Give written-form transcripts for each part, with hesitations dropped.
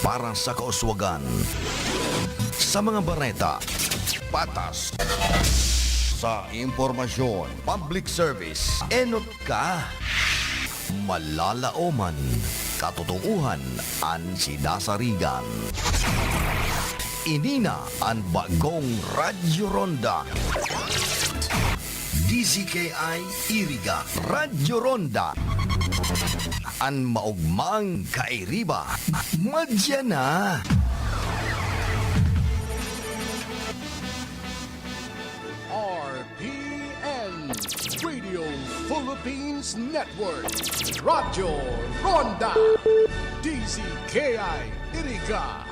para sa kauswagan. Sa mga bareta, patas. Sa impormasyon, public service, enot ka. Malalaoman, katotohanan, an sinasarigan. Inina ang bagong Radyo Ronda. DZKI Iriga Radyo Ronda. An maugmang kairiba. Madya na. RPN Radio Philippines Network. Radyo Ronda. DZKI Iriga.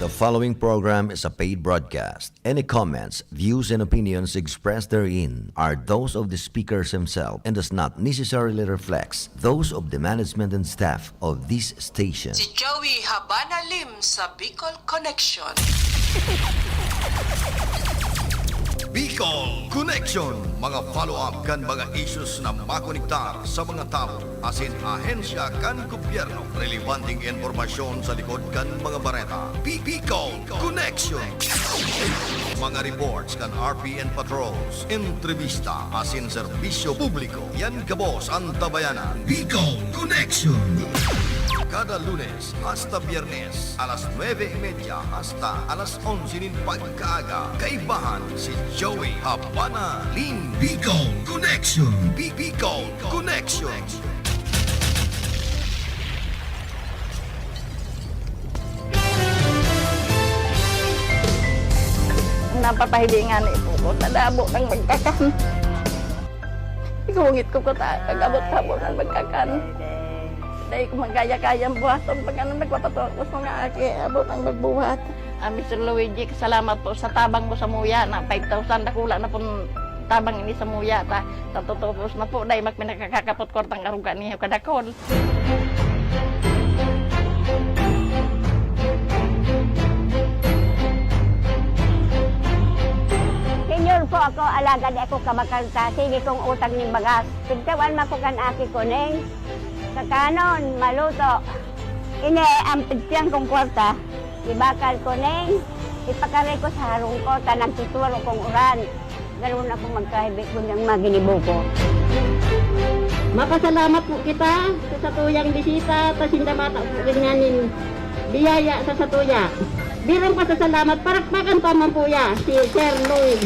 The following program is a paid broadcast. Any comments, views, and opinions expressed therein are those of the speakers himself and does not necessarily reflect those of the management and staff of this station. Si Joey Habana Lim sa Bicol Connection. Bicol Connection, mga follow-up kan mga issues na makonektar sa mga tao, asin ahensya kan gobyerno, relevanteng informasyon sa likod kan mga bareta. Bicol Connection. Mga reports kan RPN patrols, entrevista, asin serbisyo publiko. Yan kabos ang tabayanan. Bicol Connection. Kada Lunes hasta Biyernes, alas 9:30 hasta alas 11 nin pagkaaga. Kaibahan si Joey Habana Lim. Bicol Connection. Bicol Connection. Napapahilingan ito ko, tadabo ng magkakan. Ikungit ko tagabot-tabot ng magkakan. Dahil ko magkaya-kayang buhaton pag ano nagpapatokos mga aki, abot ang magbuhat. Mr. Luigi, salamat po sa tabang mo sa muya na 5,000 dakula na po tabang ini sa muya. Tatutupos na po dahil magpinakakakapot kortang karuga niya kadakol. Senyor po ako, alagad ako kamakanta, sige kong utang ng bagas. Pagtawan makukan aki ko, neng. Sa kanon, maluto. Ini, ang pityang kong kwarta. Ibakal ko, neng. Ipakari ko sa harong ko, tanang tuturo kong uran. Ganoon ako magkahibik ko ng maginibo ko. Mapasalamat po kita sa satuyang bisita, pasinda mata po ganyanin biyaya sa satuya. Birang pasasalamat, parakpakan tamang po ya, si Sir Louis.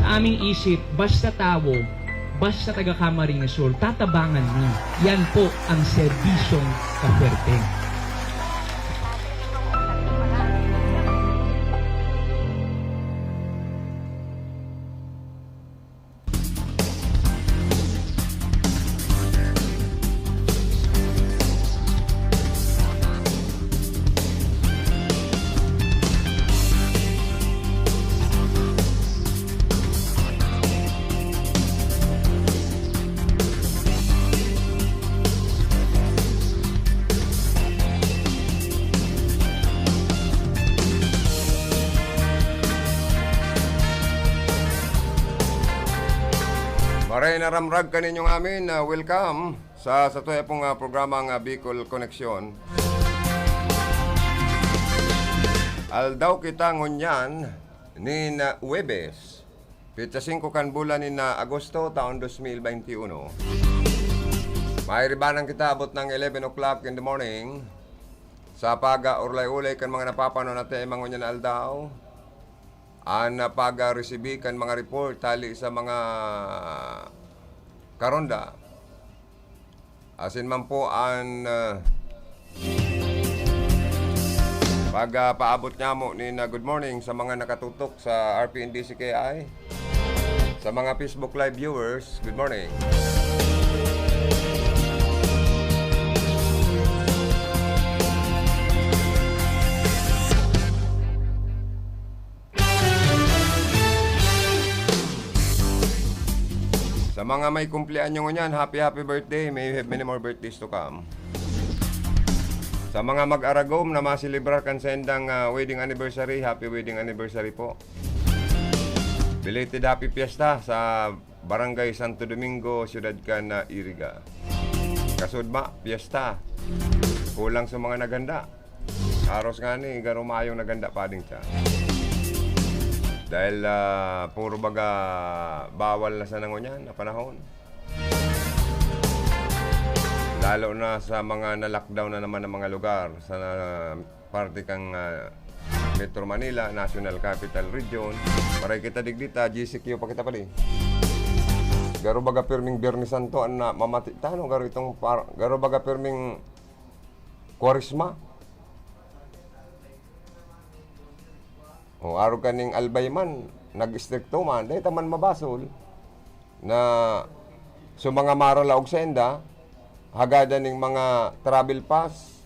Sa aming isip, basta tao, basta taga-Kamaring Sur, tatabangan ni. Yan po ang serbisyong kapwerte. Maray naramrag ka ninyong amin, welcome sa tuya pong programang Bicol Connection. Aldaw kita ngunyan ni na Huwebes, pitsa 5 kan bulan ni na Agosto taon 2021. Mairibanan kita abot ng 11 o'clock in the morning sa paga-urlay-ulay kan mga napapano natin mga ngunyan aldaw. Ang pag-resibi kan mga report tali sa mga karonda. Asin man po ang pag-paabot niya mo ni na good morning sa mga nakatutok sa RPNDCKI. Sa mga Facebook Live viewers, good morning. Sa mga may kumpleanyo ngunyan, happy birthday. May you have many more birthdays to come. Sa mga mag-aragom na masilibrar kan sendang wedding anniversary, happy wedding anniversary po. Belated happy fiesta sa Barangay Santo Domingo, Ciudad Can, Iriga. Kasud ba, piyesta. Kulang sa mga naganda. Aros nga ni, garumayong naganda pa din siya. Dahil puro baga bawal na sa nangunyan na panahon. Lalo na sa mga na-lockdown na naman ng mga lugar sa parte kang Metro Manila, National Capital Region. Maray kita digdita, GCQ pa kita pa di. Garo baga pirming Biyernes Santo na mamati tano garo itong garo baga pirming Kwaresma. O aro kaning albayman nag-stricto man dahil taman mabasol na so mga marala og senda hagada ning mga travel pass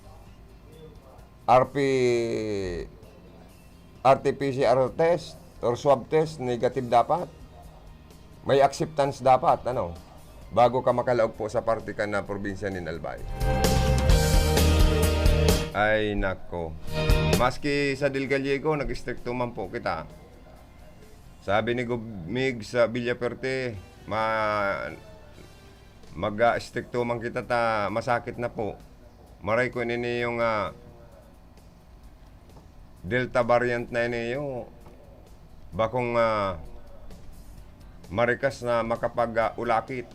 RT-PCR test or swab test negative dapat. May acceptance dapat bago ka makalaog po sa parte ka na probinsya ni Albay. Ay nako. Maski sa Del Gallego nag-stricto man po kita. Sabi ni Gumig sa Villaperte, mag-stricto man kita ta masakit na po. Maray ko nini yung Delta variant na niyo. Bakong marikas na makapag ulakit.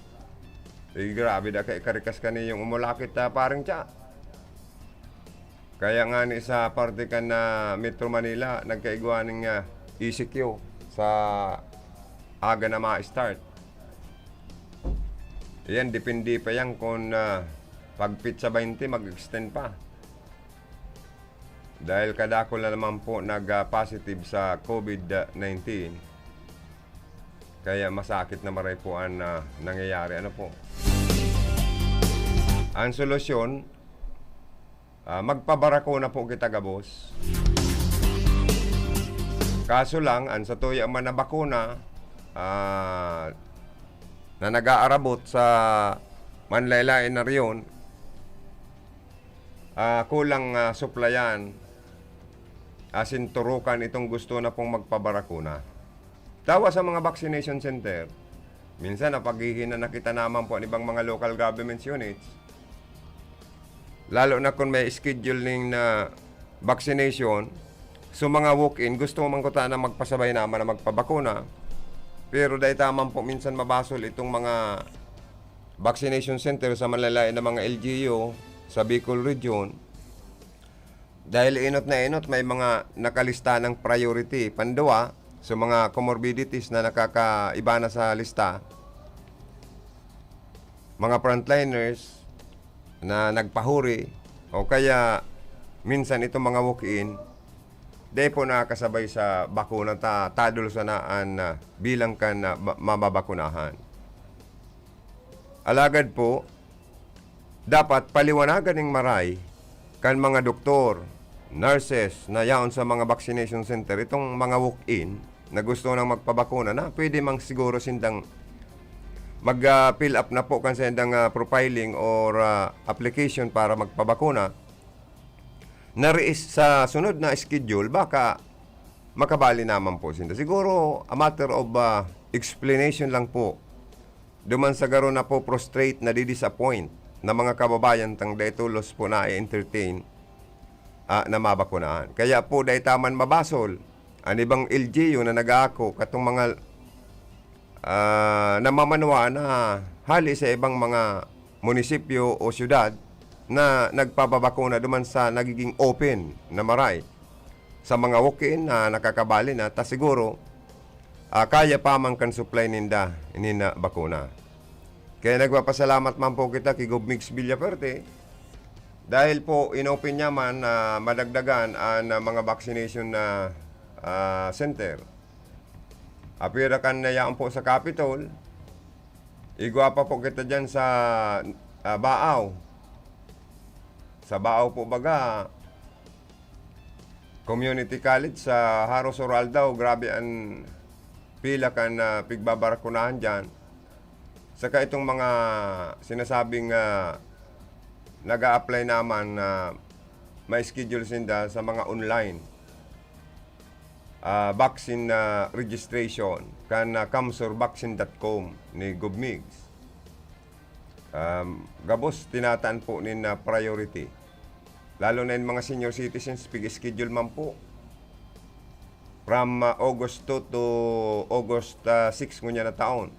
Grabe da kay karikas kani yung umulakit paring tiya. Kaya nga ni sa parte ka na Metro Manila nagkaigwa ng ECQ sa aga na ma-start. Yan, depende pa yan kung pag pizza 20 mag-extend pa. Dahil kadako na naman po nag-positive sa COVID-19. Kaya masakit na maray po ang nangyayari. Ano po? Ang solusyon, magpabarako na po kita gabos. Kaso lang, ang sa tuya man na bakuna, na nag-aarabot sa manlaylain na riyon, kulang suplayan, asinturukan itong gusto na pong magpabarakuna. Tawa sa mga vaccination center, minsan napaghihinan na kita naman po ang ibang mga local government units, lalo na kung may scheduling na vaccination, so mga walk-in, gusto man ko na magpasabay naman na magpabakuna. Pero dahil taman po minsan mabasol itong mga vaccination center sa malalayan na mga LGU sa Bicol Region. Dahil inot na inot, may mga nakalista ng priority. Pandawa, sa mga comorbidities na nakakaiba na sa lista, mga frontliners na nagpahuri, o kaya minsan itong mga walk-in, dahil po nakakasabay sa bakuna tadol sa naan bilang ka na mababakunahan. Alagad po, dapat paliwanagan ng maray kan mga doktor, nurses na yaon sa mga vaccination center, itong mga walk-in na gusto nang magpabakuna na pwede mang siguro sindang mag-fill up na po kan sindang profiling or application para magpabakuna. Nariis sa sunod na schedule, baka makabali naman po sinda. Siguro, a matter of explanation lang po. Duman sa garo na po prostrate na di-disappoint na mga kababayan tang daitulos po na i-entertain na mabakunahan. Kaya po dahi taman mabasol, ang ibang LGU na nag-aako, katong mga namamanwa na hali sa ibang mga munisipyo o syudad, na nagpababakuna duman sa nagiging open na maray sa mga walk-in na nakakabali na ta siguro kaya pa man kan supply ninda inina bakuna. Kaya nagpapasalamat man po kita kay Gumig Villaperte dahil po inopen niya man madagdagan ang mga vaccination na center. Apira kan na yan po sa Capitol, igwa pa po kita dyan sa Baaw. Sa Baaw po baga, community college sa Haros Oral daw, grabe ang pila kan pigbabarakunahan dyan. Saka itong mga sinasabing nag-a-apply naman na may schedule sinda sa mga online vaccine registration kan kamsurvaccine.com ni Gumig. Gabos, tinataan po nin na priority. Lalo na yung mga senior citizens, pig-schedule man po. From August 2 to August 6 ngunya na taon.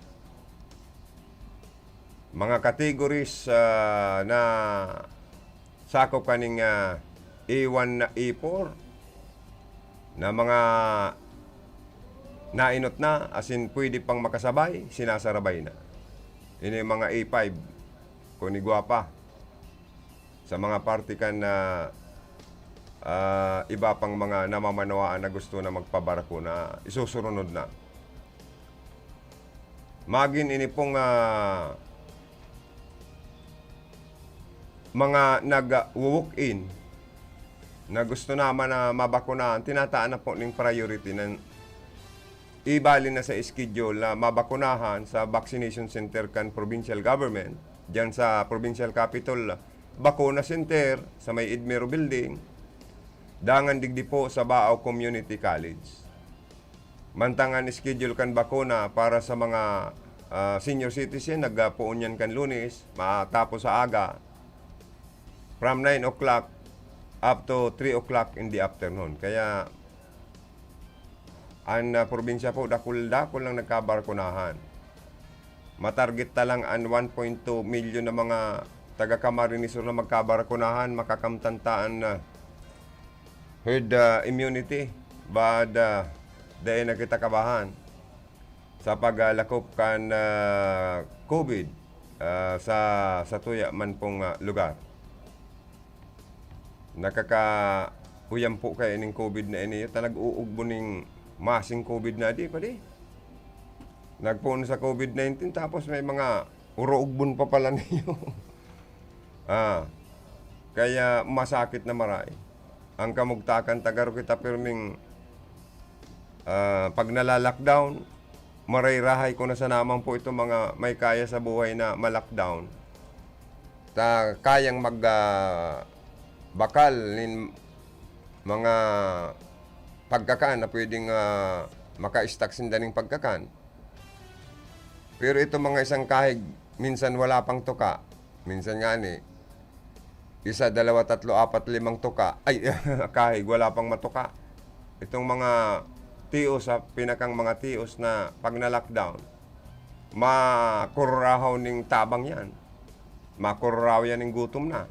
Mga categories na sakop kaning A1 na A4 na mga nainot na, as in pwede pang makasabay, sinasarabay na. Ini mga A5, kunigwa pa. Sa mga party kan na iba pang mga namamanawaan na gusto na magpabarako na isusunod na. Magin ini pong mga nag-walk-in na gusto naman na mabakunahan, tinataan na po ng priority na ibali na sa schedule na mabakunahan sa vaccination center kan provincial government, dyan sa provincial capital, bakuna center sa may Edmero building, dangan digdi po sa Baaw Community College. Mantangan schedule kan bakuna para sa mga senior citizen, nagpuon yan kan Lunes, matapos sa aga, from 9 o'clock up to 3 o'clock in the afternoon. Kaya, ang probinsya po, dakul-dakul lang nagkabarkunahan. Matarget ta lang ang 1.2 million na mga taga-Camarinesor na magkabarkunahan, makakamtantaan na herd immunity. But, dahil na kita kabahan sa paglakop kan COVID sa tuya man pong lugar. Nakaka-uyam po kayo ng COVID na ini. Nag-uugbo ng masing COVID na di pa di. Nagpuno sa COVID-19 tapos may mga urougbon pa pala ninyo. Kaya masakit na maray. Ang kamugtakan tagaro kita pirming pag nala-lockdown, maray-rahay ko na sa naman po ito mga may kaya sa buhay na ma-lockdown. Kayang bakal nin mga pagkakan na pwedeng maka-stack sindaning pagkakan. Pero ito mga isang kahig, minsan wala pang tuka. Minsan nga ni, 1, 2, 3, 4, 5 tuka. Ay, kahig, wala pang matuka. Itong mga tios, pinakang mga tios na pag na-lockdown, makururahaw ning tabang yan. Makururahaw yan ng gutom na.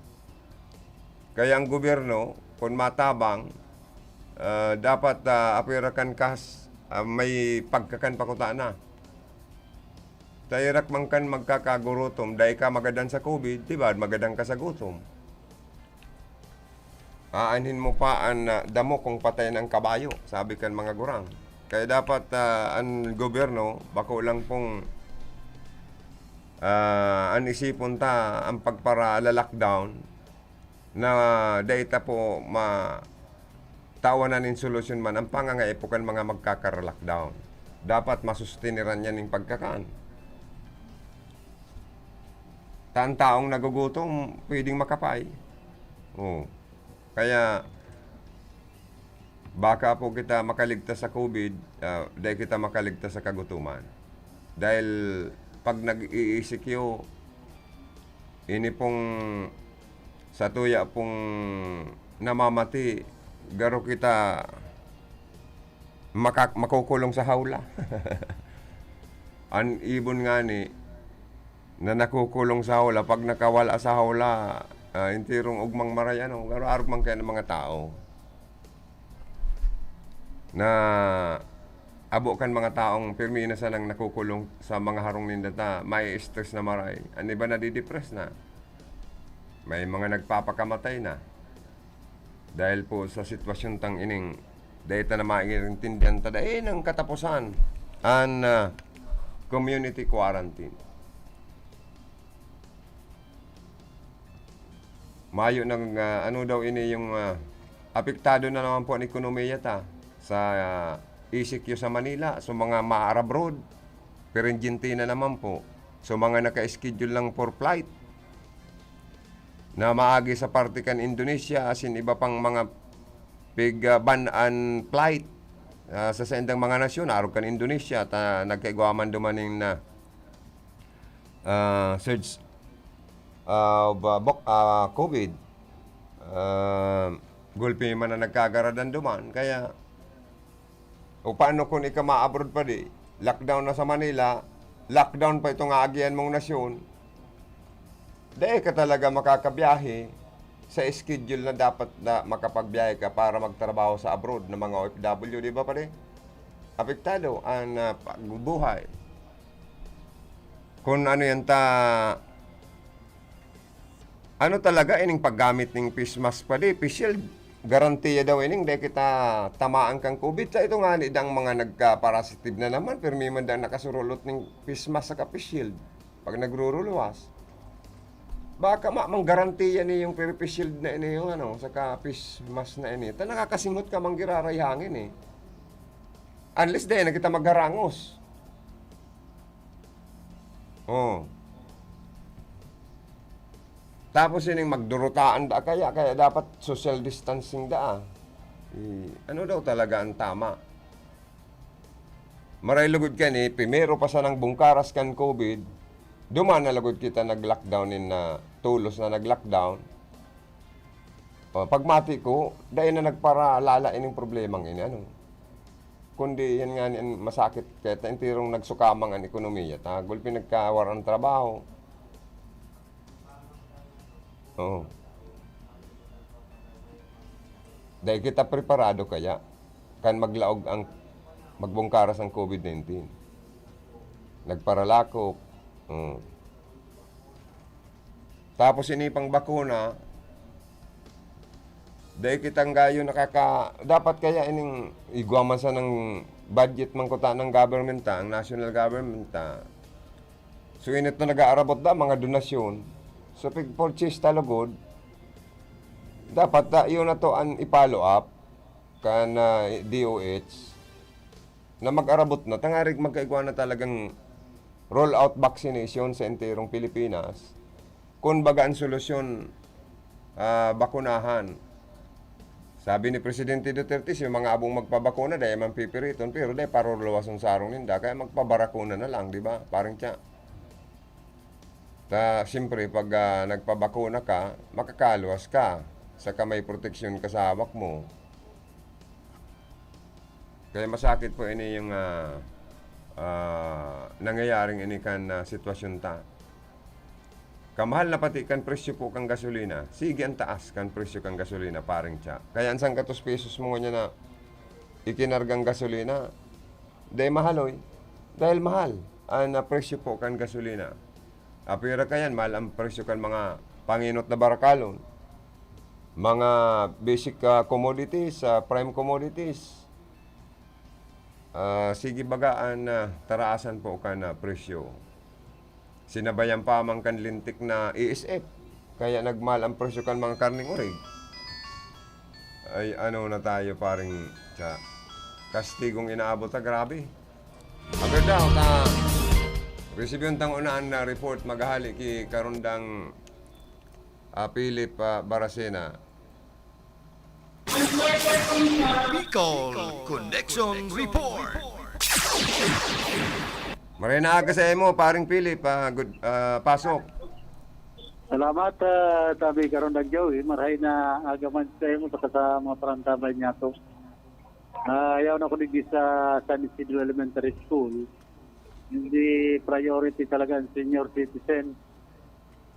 Kaya ang gobyerno, kung matabang, dapat apirakan kas may pagkakan pakuta na. Tayirak man kan magkakagurutom, dahil ka magadan sa COVID, diba? Magadan ka sa gutom. Aanhin mo pa ang damo kung patay ng kabayo, sabi kan mga gurang. Kaya dapat ang gobyerno, bako lang pong ang isipon ta ang pagpara-lockdown, na data po tawanan ng solusyon man ang pangangaipukan mga magkakar-lockdown. Dapat masustiniran yan ng pagkakan. Taong nagugutom, pwedeng makapay. Kaya, baka po kita makaligtas sa COVID, dahil kita makaligtas sa kagutuman. Dahil, pag nag-iisikyo, ini pong sa tuya pong namamati, garo kita makukulong sa hawla. Ang ibon nga ni, na nakukulong sa hawla, pag nakawala sa hawla, intirong ugmang marayano, garo arugmang kaya ng mga tao. Na abo kan mga taong pirmi na sanang nakukulong sa mga harong nindata, may stress na maray. Ang iba na didepress na. May mga nagpapakamatay na. Dahil po sa sitwasyon tang ining, dahil na maiintindihan ta dahil ng katapusan ang community quarantine. Mayo ng ano daw ini yung apektado na naman po ang ekonomiya ta sa ECQ sa Manila. So mga ma-Arab Road, Perenjintina naman po. So mga naka-schedule lang for flight na maagi sa partikan Indonesia, as in iba pang mga big ban-an flight sa sendang mga nasyon, arog kan Indonesia, nagkaigwaman dumaning na surge COVID. Gulpi man na nagkagaradan duman. Kaya, o paano kung ika ma-abroad pa di? Lockdown na sa Manila, lockdown pa itong aagian mong nasyon. Dahil ka talaga makakabiyahe sa schedule na dapat na makapagbiyahe ka para magtrabaho sa abroad ng mga OFW, di ba pare? Apektado ang pagbubuhay. Kung ano yan ano talaga ining paggamit ng face mask pa di, face shield. Garantiya daw ining dahil kita tamaan kang COVID. Sa ito nga nidang mga nagka-parasitive na naman, pero may man dang nakasurulot ng face mask sa face shield. Pag nagruruluwas, baka mang garantiya ni yung face shield na ini yung saka face mask na ini. Ta nakakasingot ka mang giraray hangin eh. Unless dahil na kita magharangos. Oh. Tapos yun yung magdurutaan da kaya dapat social distancing da. Ano daw talaga ang tama? Maray lugod ka ni, primero pa sa nang bungkaras kan COVID, duman na lugod kita nag-lockdown tulos na nag-lockdown. Pagmati ko, dahil na nagparalala ining problemang ini, kundi yan nga masakit kaya intirong nagsukamang ang ekonomiya. Tagol pinagkawaran trabaho. Oo. Dahil kita preparado kaya kan maglaog ang magbungkaras ang COVID-19. Nagparalakok. Tapos inipang bakuna. Dahil kitang gayo dapat kaya ining igwaman sa ng budget mangkuta ng government ang national government So init na nag-aarabot mga donasyon. So, pag-purchase talagod, dapat yun na to ang i-follow up kan DOH na mag-arabot na. Tangarig magkaigwa na talagang roll-out vaccination sa enterong Pilipinas. Kung baga ang solusyon, bakunahan. Sabi ni Presidente Duterte, yung mga abong magpabakuna, dahil man pipiriton, pero dahil paruluwas ang sarong ninda, kaya magpabarakuna na lang, di ba? Parang tiya. Siyempre, pag nagpabakuna ka, makakaluwas ka. Saka may proteksyon ka sa hawak mo. Kaya masakit po ini yung nangyayaring ini kan sitwasyon ta. Kamahal na pati kan presyo po kang gasolina. Sige ang taas kan presyo kang gasolina, paring tiya. Kaya ansang katos pesos mo niya na ikinargang gasolina, dahil mahaloy. Dahil mahal ang presyo po kan gasolina. Apira kayan, mahal ang presyo kan mga panginot na barakalon. Mga basic commodities, prime commodities. Sige bagaan taraasan po kan presyo. Sinabayan pa man kan lintik na ESF. Kaya nagmahal ang presyo kan mga karning urig. Ay na tayo paring kastigong inaabot grabe. Agad daw Resibyon tang unaan na report maghali ki karundang Philip Baracena. Bicol Connection Report. Maray na aga sa imo, paring Philip. Pasok. Salamat, tabi karon nagyaw. Maray na agaman sa imo sa mga parantabay niya to. Ayaw na ko digdi sa San Isidro Elementary School. Hindi priority talaga ang senior citizen.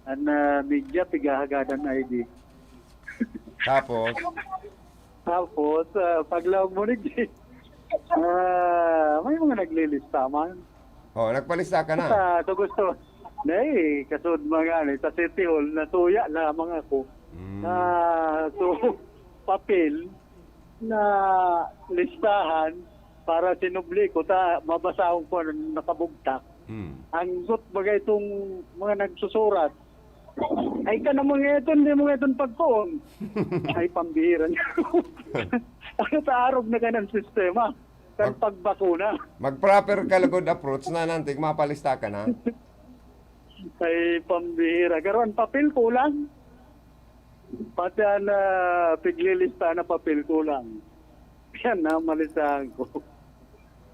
Ang media, pigahagadan ID. Tapos, paglawag mo digdi, may mga naglilista man. nagpalista ka na. So gusto, kasud mga sa City Hall, natuya lamang ako. So, papel na listahan para sinubli ko, mabasahon ko nakabugtak. Ang gut bagay itong mga nagsusurat, ay ka na mga ito, hindi mga itong pagpoon. Ay, pambihira niya. Ano taarog na ka ng sistema? Kan pagbakuna. Mag-proper kalagod approach na nantig, mapalista ka na. Ay, pambihira. Karoon, papel kulang. Pati na piglilista na papel kulang. Yan na, malisahan ko.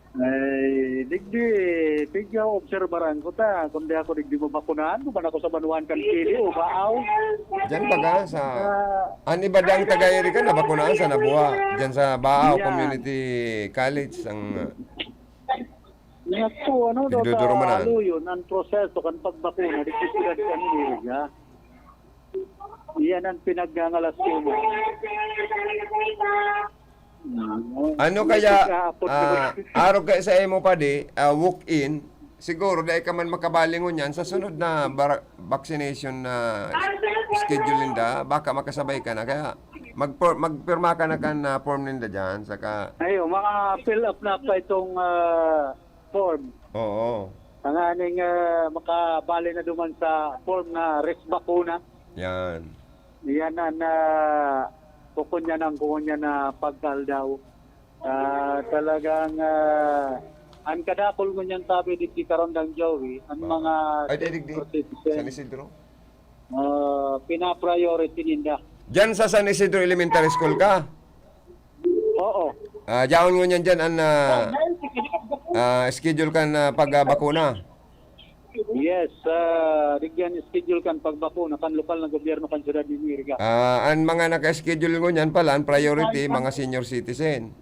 Ay, digdi, tigya obserbaran ko ta. Kung di ako digdi mo bakunahan, kung ako sa banuan kan kili o baaw. Diyan baga sa... Ani ba dang tagayari ka na bakunaan sa Nabuha? Diyan sa Baaw Yeah. Community College ang... Naku, ano daw Nagduduro man, ta, yun, ang proseso kan pagbakuna, digdi sila kan niriga. Iyan ang pinaggangalas ko mo. Ano kaya, araw kaya sa imo pa di, walk-in, siguro dahil ka man makabalingon yan, sa sunod na vaccination na schedule ninda, baka makasabay ka na. Kaya magpirma ka na kan form ninda dyan, saka... Ayo, mga fill up na pa itong form. Oo, Ang aning makabali na duman sa form na risk bakuna. yan. Yan na kukunya na pagkal daw. Talagang ang kadakol mo niyan sabi di Karondang Joey, ang mga Ay, di, San Isidro? pina-priority ninda. Dyan sa San Isidro Elementary School ka? Oo. Diyan mo niyan dyan, schedule ka na pagbakuna. Yes, rigyan schedule kan pagbakuna kan lokal na gobyerno kan siyudad ni Mirga. Ang mga naka-schedule ko niyan pala, ang priority, mga senior citizen.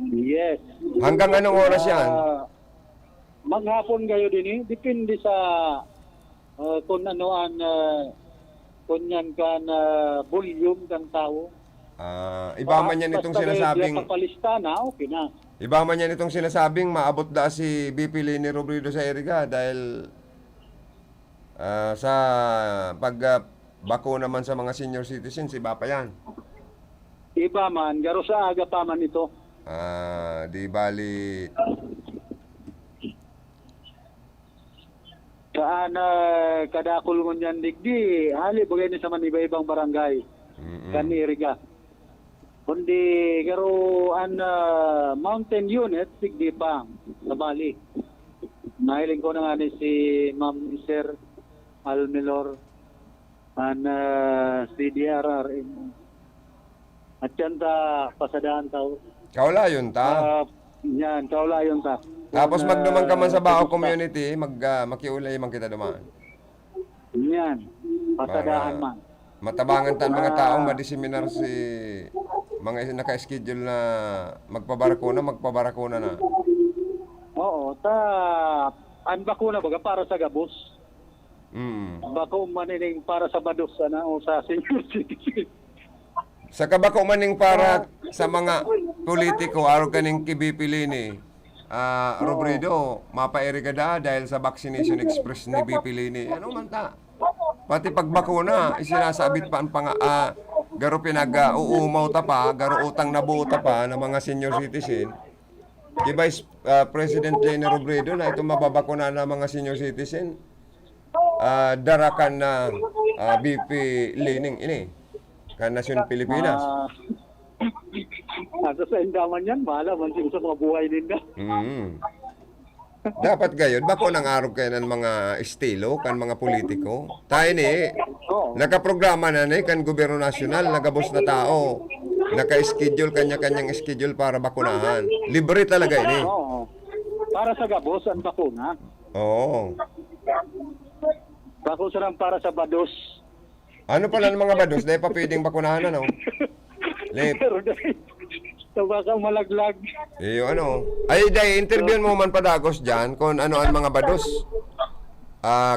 Yes. Hanggang anong oras yan? Maghapon kayo din depende sa kung ano ang kunyan kan volume ng tao. Iba man yan itong sinasabing... Kapalista na, okay na. Iba man yan itong sinasabing maabot da si BP Leni Robredo sa Eriga dahil sa pagbakuna naman sa mga senior citizens, iba pa yan. Iba man, garo sa aga pa man ito. Di bali... Saan kadakol mo niyan digdi, hali bagay ni sa man iba-ibang barangay. Kan Iriga. Kundi garo an mountain unit digdi pa sa Bali. Nahiling ko na nga ni si Ma'am Sir Almilor an CDRR at yan ta pasadaan tao. Kaula yun ta. Yan, kaula yun ta. Tapos magduman ka man sa Bao Community, makiulay man kita dumaan. Yan, pasadaan man. Matabangan tan mga taong madiseminar si mga naka-schedule na magpabarakuna na. Oo, ang bakuna baga para sa gabos. Bako manining para sa bados na o sa senior citizen. Sa kabako maning para sa mga politiko, araw kaning kibipili ni Robredo, mapairi ka da dahil sa vaccination express ni BP Lini. Ano man ta? Pati pagbakuna, isinasabit pa ang garo uumaw ta pa, garo utang na buo ta pa ng mga senior citizen. Di Vice President Leni Robredo na ito mababakuna ng mga senior citizen, darakan na BP Lining ini, kan Nasyon Pilipinas. Nasa sa endaman yan, bahala man siya sa mga buhay ninda. Dapat gayon, bako nang araw kayo ng mga estilo, kan mga politiko. Tayo ni, nakaprograma na ni, kan gobyerno nasyonal, nagabos na tao, naka-schedule, kanya-kanyang schedule para bakunahan. Libre talaga ini. Oo. Para sa gabos, ang bakuna. Oo. Bako sarang para sa bados. Ano pala ng mga bados? Dahil pa pwedeng bakunahan, ano? Lip. Pero dahil, baka malaglag. Ano? Ay, dahil interviewin mo man padagos dyan kung ano ang mga bados.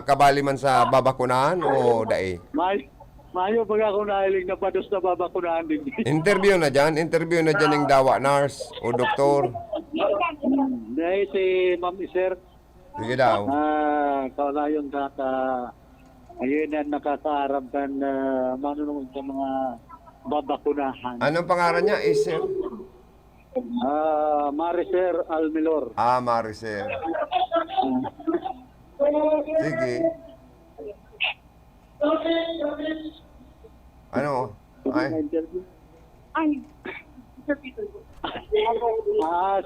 Kabali man sa babakunahan o dahil? Mayo pag ako nahiling na bados na babakunahan din. Interview na dyan yung dawa nurse o doktor. Dahil si Ma'am Sir, Sige daw. kaulayon kata, ayun na nakakaarap kan manunong sa mga babakunahan. Anong pangalan niya? Sir? Mariser Almilor. Mariser. Sige. Ano?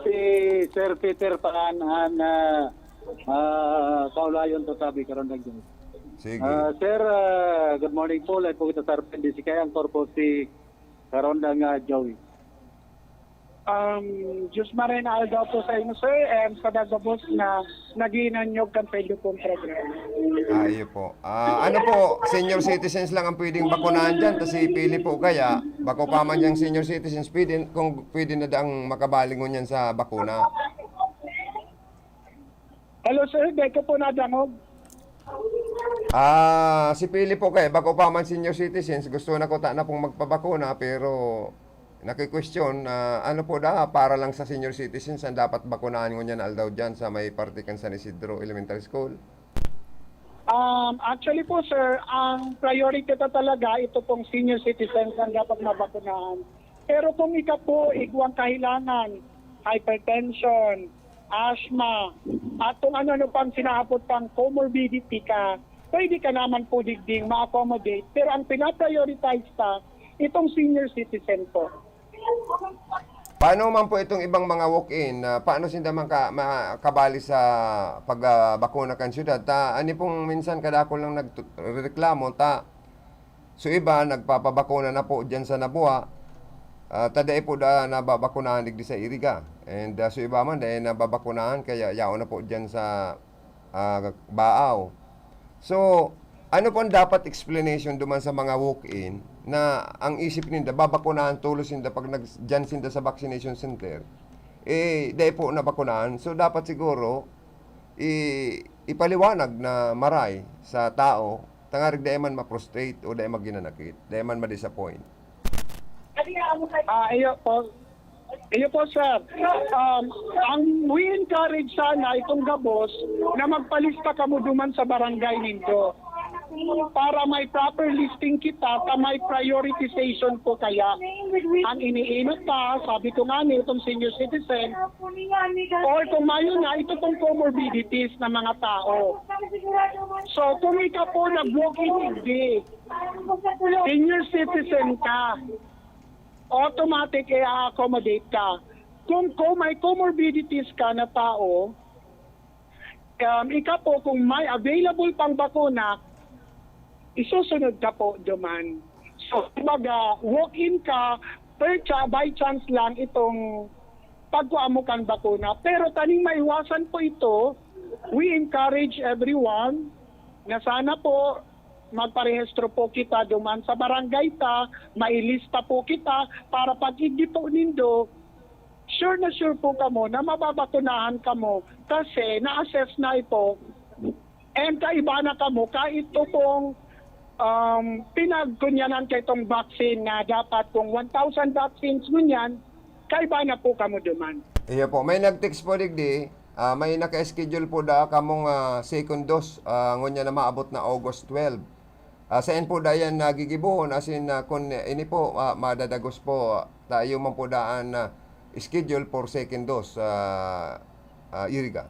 Si Sir Peter Paanan kaulayon to sabi karon lang. Sige. Sir, good morning po. Lahat po kita sa Arpendi si Kayang Corpo si Karondang Joey. Diyos marinal daw po sa inyo, sir, and sa dagabos na naginanyog kan pwede pong programa. Iyo po. Ano po, senior citizens lang ang pwedeng bakunahan dyan, kasi pili po kaya, bako pa man yung senior citizens, pwede, kung pwede na daang makabalingon yan sa bakuna. Hello, sir, deko po nadangog. Si pili po kaya, bako pa man senior citizens, gusto na ko na pong magpabakuna, pero naki-question, ano po para lang sa senior citizens ang dapat bakunahan ko niyan aldaw dyan sa may Partikan San Isidro Elementary School? Actually po, sir, ang priority ko talaga, ito pong senior citizens ang dapat mabakunahan. Pero kung ika po, igwang kahilangan, hypertension, asthma, at kung ano pang sinahapot pang comorbidity ka, pwede ka naman po digding ma-accommodate. Pero ang pinaprioritize pa, itong senior citizen po. Paano man po itong ibang mga walk-in? Paano sila makabali sa pagbakuna kan syudad? Ani pong minsan kadako lang nagreklamo so iba nagpapabakuna na po diyan sa Nabua. Taday po nababakunahan digdi sa Iriga. And so iba man dahil nababakunahan kaya yao na po diyan sa Baaw. So ano po dapat explanation duman sa mga walk-in na ang isip ninda babakunahan tulos ninda pag nagdyan sinda sa vaccination center dahil po nabakunahan, so dapat siguro ipaliwanag na maray sa tao tangarig dahil man ma-prostrate o dahil maginanakit, dahil man ma-disappoint. Iyo po, sir. We encourage sana itong gabos na magpalista kamo duman sa barangay nindo para may proper listing kita, may prioritization po kaya. Ang iniinot pa, sabi ko nga itong senior citizen, or kung mayo na, ito pong comorbidities ng mga tao. So, kung ikaw po nag-walk-in hindi, senior citizen ka, automatic i-accommodate ka. Kung may comorbidities ka na tao, ikaw po, kung may available pang bakuna, isusunod ka po duman. So, walk-in ka, by chance lang itong pagkuha mo kang bakuna. Pero taning maiwasan po ito, we encourage everyone na sana po magparehistro po kita duman sa barangay ta, mailista po kita para pag hindi po nindo, sure na sure po kamo na mababakunahan kamo kasi na-assess na ito and kaiba na kamo kahit ito pong pinagkunyanan kay itong vaccine na dapat kung 1,000 vaccines ngunyan, kaiba na po kamo duman. Iya po, may nag-text po digdi, may naka-schedule po kamong second dose ngunya na maabot na August 12. Saan po dayan nagigibuhon as in kung ini po madadagos po tayo man po daan schedule for second dose Iriga.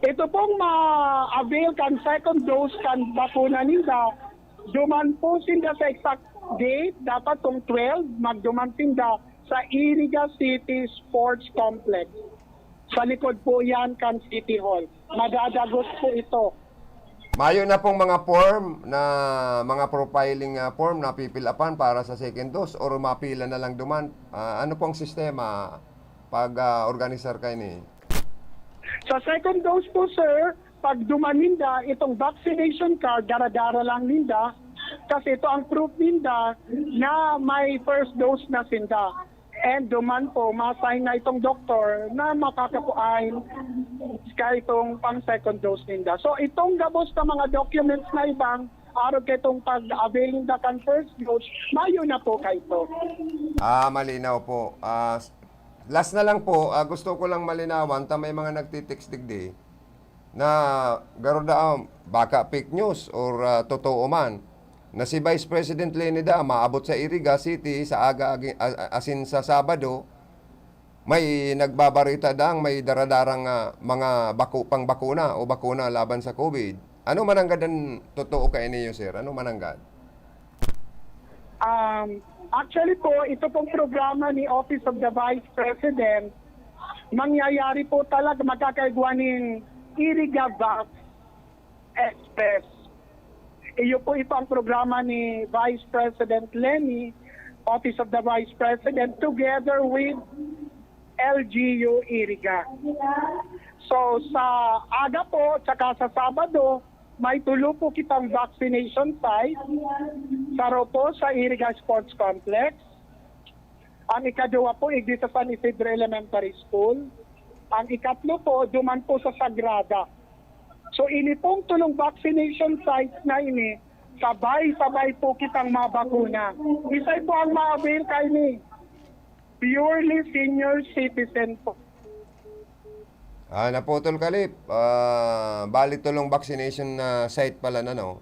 Ito pong ma-avail kan second dose kan bakuna nila, duman po sinda sa exact date, dapat kung 12, magduman sinda sa Iriga City Sports Complex. Sa likod po yan kan City Hall. Madadagos po ito. Mayo na pong mga form na mga profiling form na pipilapan para sa second dose or mapila na lang duman. Ano pong sistema pag organisar kayo ni? Sa second dose po, sir, pag duman ninda, itong vaccination card, dara-dara lang ninda, kasi ito ang proof ninda na may first dose na sinda. And duman po, ma-assign na itong doktor na makakapuain ka itong pang second dose ninda. So itong gabos na mga documents na ibang, araw itong pag-avail ninda kan first dose, mayo na po kayo. Malinaw po. Last na lang po, gusto ko lang malinawan, may mga nagtitext digdi na garuda baka fake news or totoo man na si Vice President Lenny Da maabot sa Iriga City sa asin sa Sabado, may nagbabarita daang may daradarang mga pangbakuna o bakuna laban sa COVID. Ano mananggad ang totoo kay niyo, sir? Ano mananggad? Actually po, ito pong programa ni Office of the Vice President, mangyayari po talaga magkakaigwa ng Iriga Vax Express. Iyo po ito ang programa ni Vice President Lenny Office of the Vice President, together with LGU Iriga. So sa aga po, tsaka sa Sabado, may tulo po kitang vaccination site sa Ropo sa Iriga Sports Complex. Ang ikadua po, igdi sa San Isidro Elementary School. Ang ikatlo po, duman po sa Sagrada. So ini pong tulong vaccination sites na ini, sabay-sabay po kitang mabakuna. Isa po ang ma-avail kay ni purely senior citizen po. Naputol Kalip. Bali tulong vaccination na site pala na, no?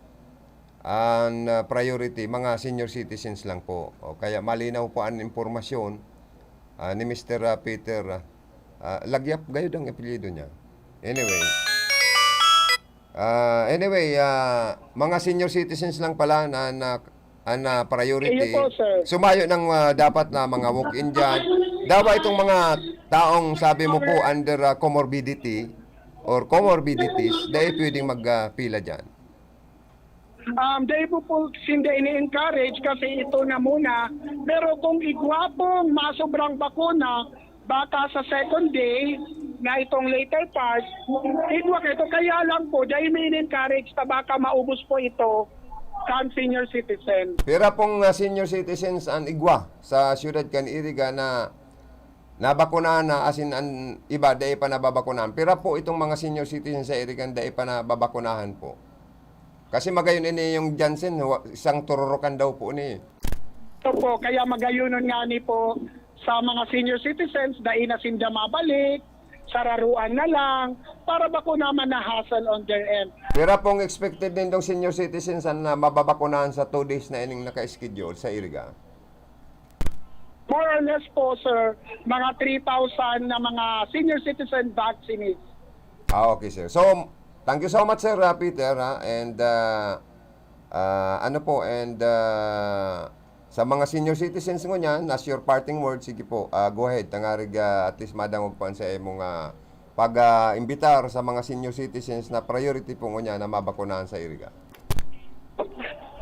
Ang priority, mga senior citizens lang po. O, kaya malinaw po ang impormasyon ni Mr. Peter. Lagyap gayud ang apelyido niya. Anyway, mga senior citizens lang pala na priority. Iyo po, sir. Sumayo ng dapat na mga walk-in dyan. Dawa itong mga taong sabi mo po under comorbidity or comorbidities, dahil pwedeng magpila dyan. Dahil po hindi ini-encourage kasi ito na muna. Pero kung igwapong masobrang bakuna, baka sa second day na itong later part, igwak ito. Kaya lang po, dahil may in-encourage na baka maubos po ito kan senior citizen. Pero pong senior citizens ang igwa sa siyudad kan Iriga na nabakunahan na, as in ang iba dahil pa nababakunahan. Pero po itong mga senior citizens sa Iriga dahil pa nababakunahan po. Kasi magayon ini yung Janssen, isang tururukan daw po ni. Ito po, kaya magayunon nga ni po sa mga senior citizens, dahil na sinda mabalik, sararuan na lang, para bako naman na hassle on their end. Pero pong expected din daw senior citizens na mababakunahan sa 2 days na ining naka-schedule sa Iriga. More or less po, sir, mga 3,000 na mga senior citizen vaccines. Okay, sir. So, thank you so much, Sir Peter, and sa mga senior citizens mo niyan, as your parting word, sige po, go ahead, tangarig at least madangog po sa imong pag-imbitar sa mga senior citizens na priority po niya na mabakunahan sa Iriga.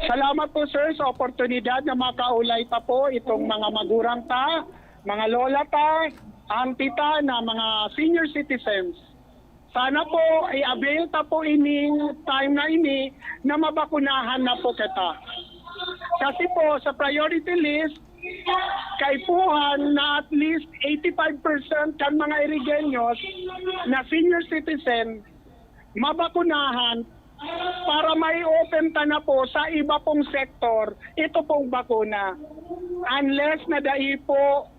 Salamat po, sir, sa oportunidad na makaulay pa po itong mga magurang ta, mga lola ta, auntie ta na mga senior citizens. Sana po i-avail ta po ining time na ini na mabakunahan na po kita. Kasi po sa priority list, kaipuhan na at least 85% kan mga Irigenyos na senior citizen mabakunahan para may open ta na po sa iba pong sektor ito pong bakuna. Unless na dahil po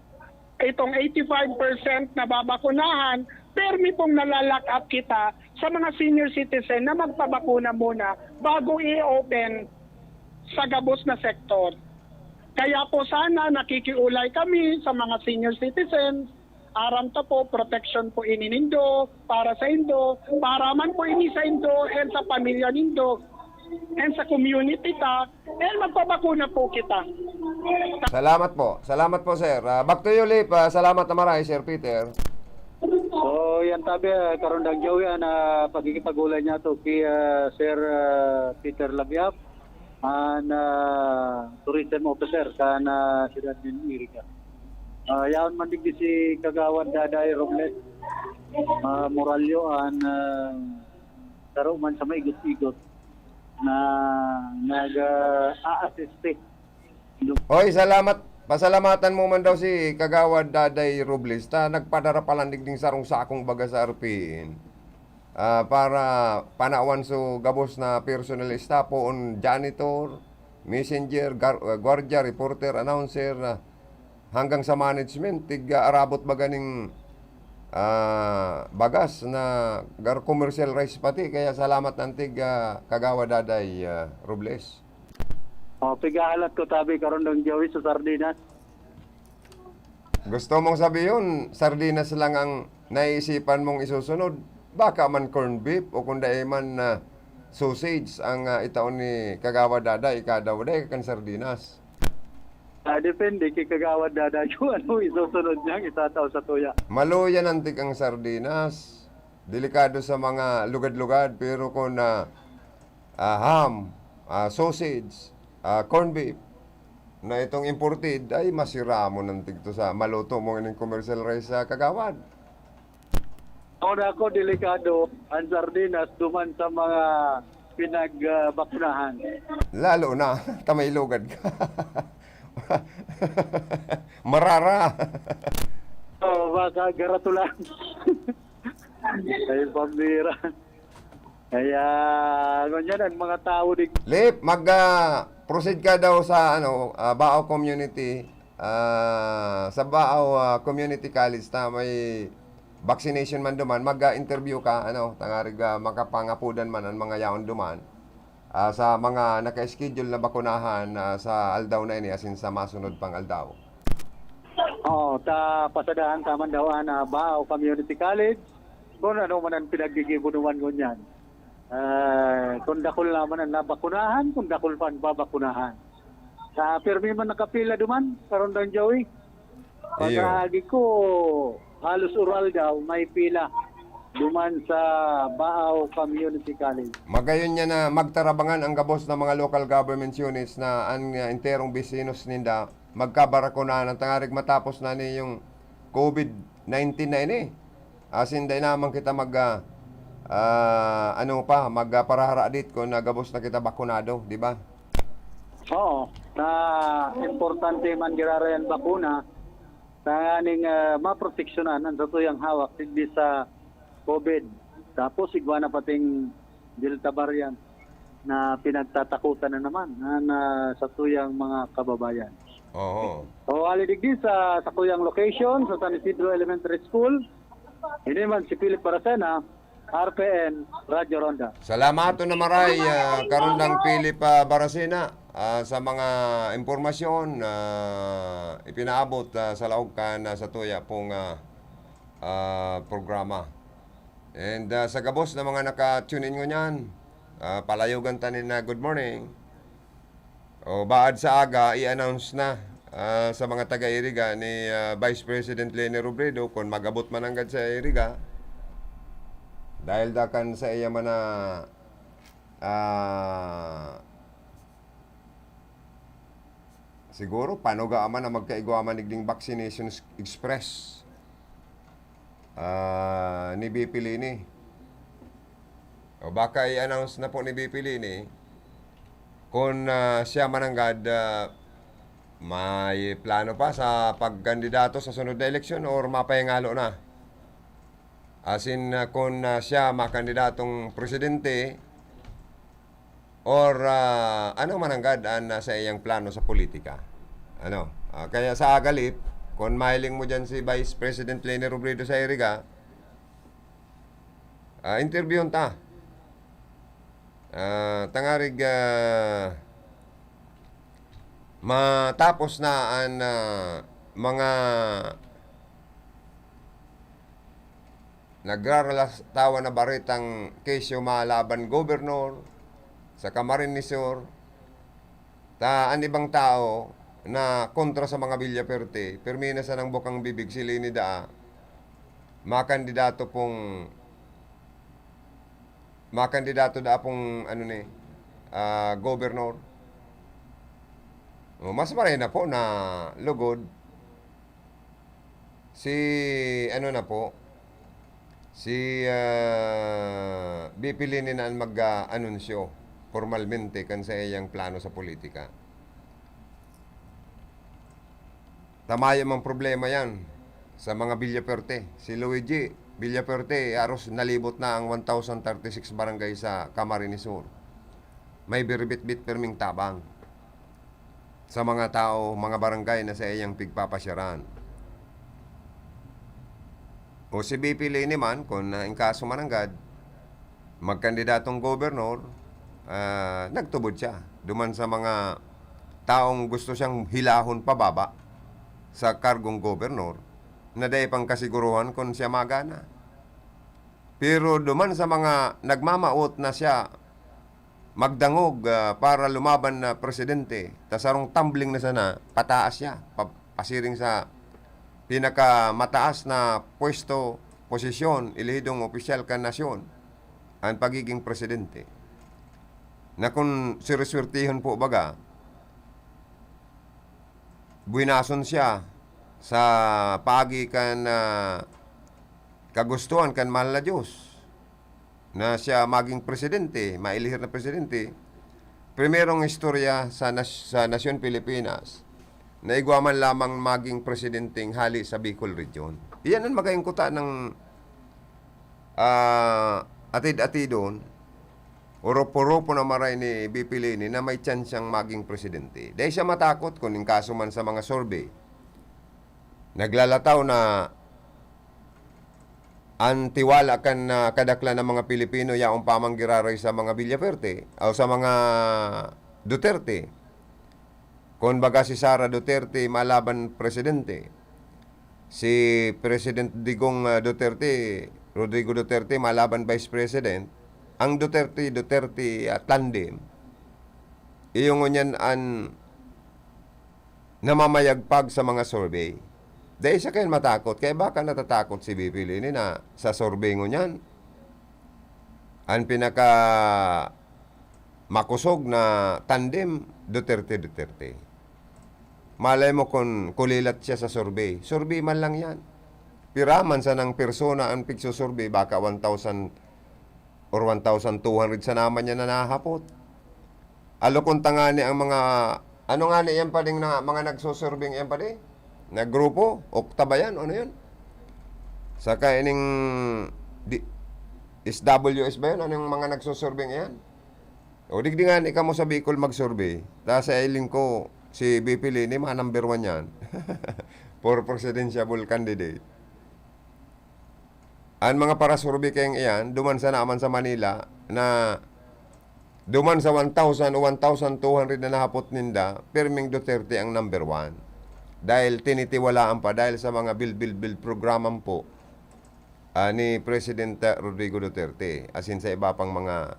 itong 85% na babakunahan, permi pong nalalak up kita sa mga senior citizen na magpabakuna muna bago i-open sa gabos na sektor. Kaya po sana nakikiulay kami sa mga senior citizens, aram ta po, protection po ininindo, para sa Indo, para man po ini sa Indo, and sa pamilya nindo, and sa community ta, and magpabakuna po kita. Salamat po. Salamat po, sir. Back to you, Lip. Salamat na marami, Sir Peter. So yan tabi karon dag jawi na pagkikipagulay niya to kay Sir Peter Labiap an tourism officer kan siyudad ng Iriga. Yaon man digdi si Kagawad Daday Robles Moralyo an daro man sa maigot-igot na nag-a-assist. Hoy, salamat. Pasalamatan mo man daw si Kagawad Daday Robles ta nagpadara palang digding sarong sakong baga sa RPN para panawan so gabos na personal staff on janitor, messenger, guardia, reporter, announcer hanggang sa management arabot baganing bagas na commercial rice pati kaya salamat nantig Kagawad Daday Robles. Pigahalat ko tabi karon ng jawi sa sardinas. Gusto mong sabihin, sardinas lang ang naiisipan mong isusunod? Baka man corned beef o kung dahil man sausage ang itaon ni Kagawad Daday, ikadaw dahi kan sardinas. Depende kay Kagawad Daday kung ano isusunod niyang itataw sa tuya. Maluyan antik ang sardinas. Delikado sa mga lugad-lugad, pero kung ham, sausage, corned beef, na itong imported ay masira mo ng tigto sa maluto mo ng commercial rice sa kagawad. Una ako, delikado, ang sardinas duman sa mga pinagbakunahan. Lalo na, tamailugad ka. Marara. Baka garatulan. Ay, pambira. Kaya, ganyan ang mga tao din. Lip, proceed ka daw sa Baaw Community, sa Baaw Community College na may vaccination man duman, mag-interview ka, tangarig makapangapudan man ang mga yaon duman, sa mga naka-schedule na bakunahan sa aldaw na ini, asin sa masunod pang aldaw. Oo, pasadahan taman daw na Baaw Community College, kung ano man ang pinaggigibunuan ko niyan. Kung dakol naman ang nabakunahan, kung dakol pa ang babakunahan. Sa permi man nakapila duman, karon daw Joey. Pagkahagi ko, halos oral daw, may pila duman sa Baaw Community College. Magayon niya na magtarabangan ang gabos ng mga local government units na ang interong bisinos ninda magkabarakunahan ang tangarig matapos na ni yung COVID-19 na ini. Asin day naman kita magparahara dit kung nagabos na kita bakunado, di ba? Oo, na importante man girara yan bakuna na aning maproteksyonan ang satuyang hawak hindi sa COVID. Tapos igwa na pating Delta variant na pinagtatakutan na naman na satuyang mga kababayan. Oo. O alidigdi sa satuyang location sa San Isidro Elementary School. Ini man si Philip Paracena, RPN, Radyo Ronda. Salamat na maray, karundang Philip Barasina, sa mga impormasyon ipinaabot sa laog ka na sa tuya pong programa. And sa gabos na mga naka-tune in ko niyan, palayugan tanin na good morning. O baad sa aga, i-announce na sa mga taga-Iriga ni Vice President Leni Robredo kung magabot man hanggang sa Iriga. Dahil dakan sa iya man na siguro panuga man na magkaigwaman nigding vaccination express ni BP Lini. O baka i-announce na po ni BP Lini kung siya mananggad may plano pa sa pagkandidato sa sunod na eleksyon or mapahingalo na. As in, kung siya makandidatong presidente or ano mananggad sa iyang plano sa politika. Kaya sa agalip, kung mahiling mo dyan si Vice President Leni Robredo sa Iriga, interviewon ta. Tangarig matapos na ang mga nagraralastawa na baritang kesyo malaban gobernor sa Camarines Sur ang ibang tao na kontra sa mga Villaperte permina sa ng bukang bibig si Leni Daa makandidato da pong gobernor. Mas maray na po na lugod si BP Lini na mag-anunsyo formalmente kan sa iyang plano sa politika. Tamayo mang problema yan sa mga Villaperte. Si Luigi Villaperte, aros nalibot na ang 1,036 barangay sa Camarines Sur. May birbit-bit perming tabang sa mga tao, mga barangay na sa iyang pigpapasyaran. O si BP Lini man, kung in kaso mananggad, magkandidatong gobernor, nagtubod siya. Duman sa mga taong gusto siyang hilahon pababa sa kargong gobernor, na dahi pang kasiguruhan kung siya magana. Pero duman sa mga nagmamaot na siya magdangog para lumaban na presidente, tasarong tumbling na sana, pataas siya, pasiring sa pinakamataas na pwesto, posisyon, ilihidong opisyal ka nasyon, ang pagiging presidente. Na kung siriswertihon po baga, buinason siya sa pagi kan kagustuhan kan mahal na Diyos na siya maging presidente, mailihir na presidente. Primerong istorya sa Nasyon Pilipinas na igwaman lamang maging presidenteng hali sa Bicol Region. Iyan ang magayangkuta ng atid-atidon Oropo-ropo na maray ni BP Leni na may chance siyang maging presidente. Dahil siya matakot kung in kaso man sa mga survey. Naglalataw na ang tiwala kan kadakla ng mga Pilipino yaong pamanggiraray sa mga Villaferte o sa mga Duterte. Kung baga si Sara Duterte malaban presidente. Si President Digong Duterte, Rodrigo Duterte malaban vice president. Ang Duterte tandem, iyong ngunyan ang namamayagpag sa mga survey. Dahil siya kayo matakot, kaya baka natatakot si BP Leni na sa survey ngunyan, ang pinaka makusog na tandem, Duterte. Malay mo kung kulilat siya sa survey. Survey man lang yan. Piraman sa ng persona ang picture survey, baka 1,000 or 1,200 sa naman niya na nahapot. Alo kung tangani ang mga, ano nga ni yan pa ding na, mga nagsusurving yan pa di? Naggrupo? Okta ba yan? Ano yun? Saka ining SWS ba yun? Ano yung mga nagsusurving yan? O digdingan ikaw mo sa Bicol mag-survey. Tapos sa iling ko, si BP Leni, mga number 1 yan. For presidential candidate. Ang mga para-survey kayong iyan, duman sa naman sa Manila, na duman sa 1,000 o 1,200 na nahapot ninda, Perming Duterte ang number 1. Dahil tinitiwalaan pa, dahil sa mga build programan po ni President Rodrigo Duterte. As in sa iba pang mga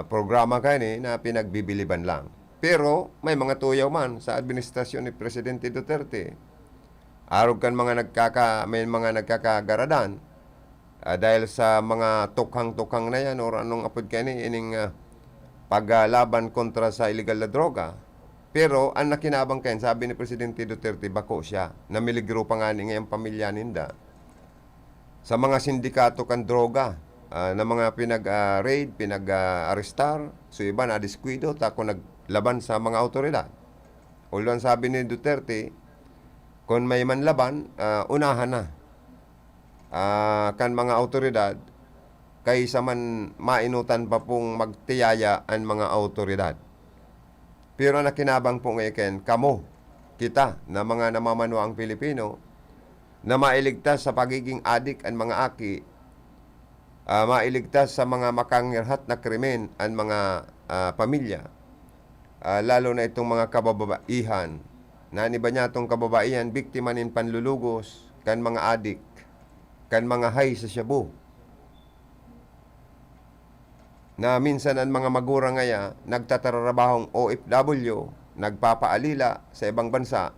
programa kayo na pinagbibiliban lang. Pero may mga tuyaw man sa administrasyon ni Presidente Duterte. Arog kan may mga nagkakagaradan dahil sa mga tukhang na yan or anong apod kani ining paglaban kontra sa illegal na droga. Pero ang nakinabang kayo, sabi ni Presidente Duterte, bako siya, namiligro pa nga ni ngayong pamilya ninda sa mga sindikato kan droga na mga pinag-raid, pinag-arestar, so iba na diskwido, tako naglaban sa mga autoridad. Ulan sabi ni Duterte, kung may manlaban, unahan na kan mga autoridad kaysa man mainutan pa pong magtiyaya ang mga autoridad. Pero nakinabang po ngayon, kita na mga namamanwa ang Pilipino na mailigtas sa pagiging adik ang mga aki, mailigtas sa mga makangirhat na krimen ang mga pamilya, lalo na itong mga kababaihan. Naniba niya itong kababaihan, biktima nin panlulugos, kan mga adik, kan mga hay sa shabu. Na minsan ang mga magurang ngaya, nagtatarabahong OFW, nagpapaalila sa ibang bansa,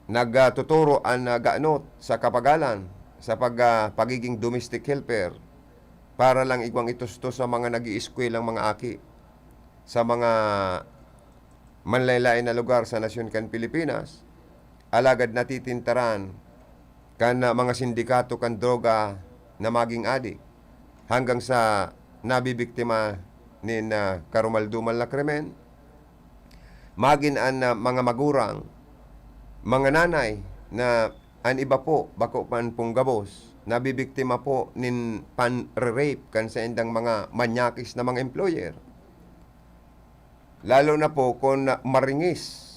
nagtuturo ang gaanot sa kapagalan, sa pagiging domestic helper, para lang igwang itustos sa mga nag-iiskwelang mga aki, sa mga manlaylain na lugar sa nasyon kan Pilipinas, alagad natitintaran kan mga sindikato kan droga na maging adik, hanggang sa nabibiktima ni karumaldumal na krimen, magin ang mga magurang, mga nanay na an iba po, bako pan pong gabos, nabibiktima po nin pan-rape kan sa indang mga manyakis na mga employer. Lalo na po kung maringis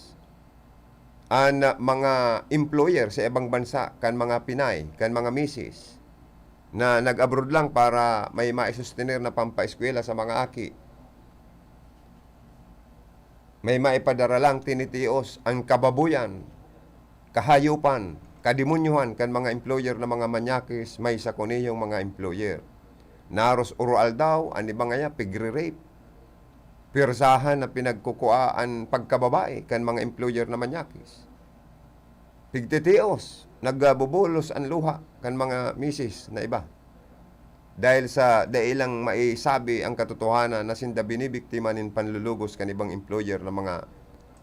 ang mga employer sa ibang bansa, kan mga Pinay, kan mga misis, na nag-abroad lang para may maisustenir na pampaeskwela sa mga aki. May maipadara lang tinitios ang kababuyan, kahayupan, kadimunyuhan kan mga employer na mga manyakis, may sa kuniyong mga employer. Naros oral daw, ang iba ngaya, pigre-rape. Pirsahan na pinagkukuaan pagkababae kan mga employer na manyakis. Pigtitios, nagbubulos ang luha kan mga misis na iba. Dahil sa dailang maisabi ang katotohanan na sinda binibiktima nin panlulugos kan ibang employer na mga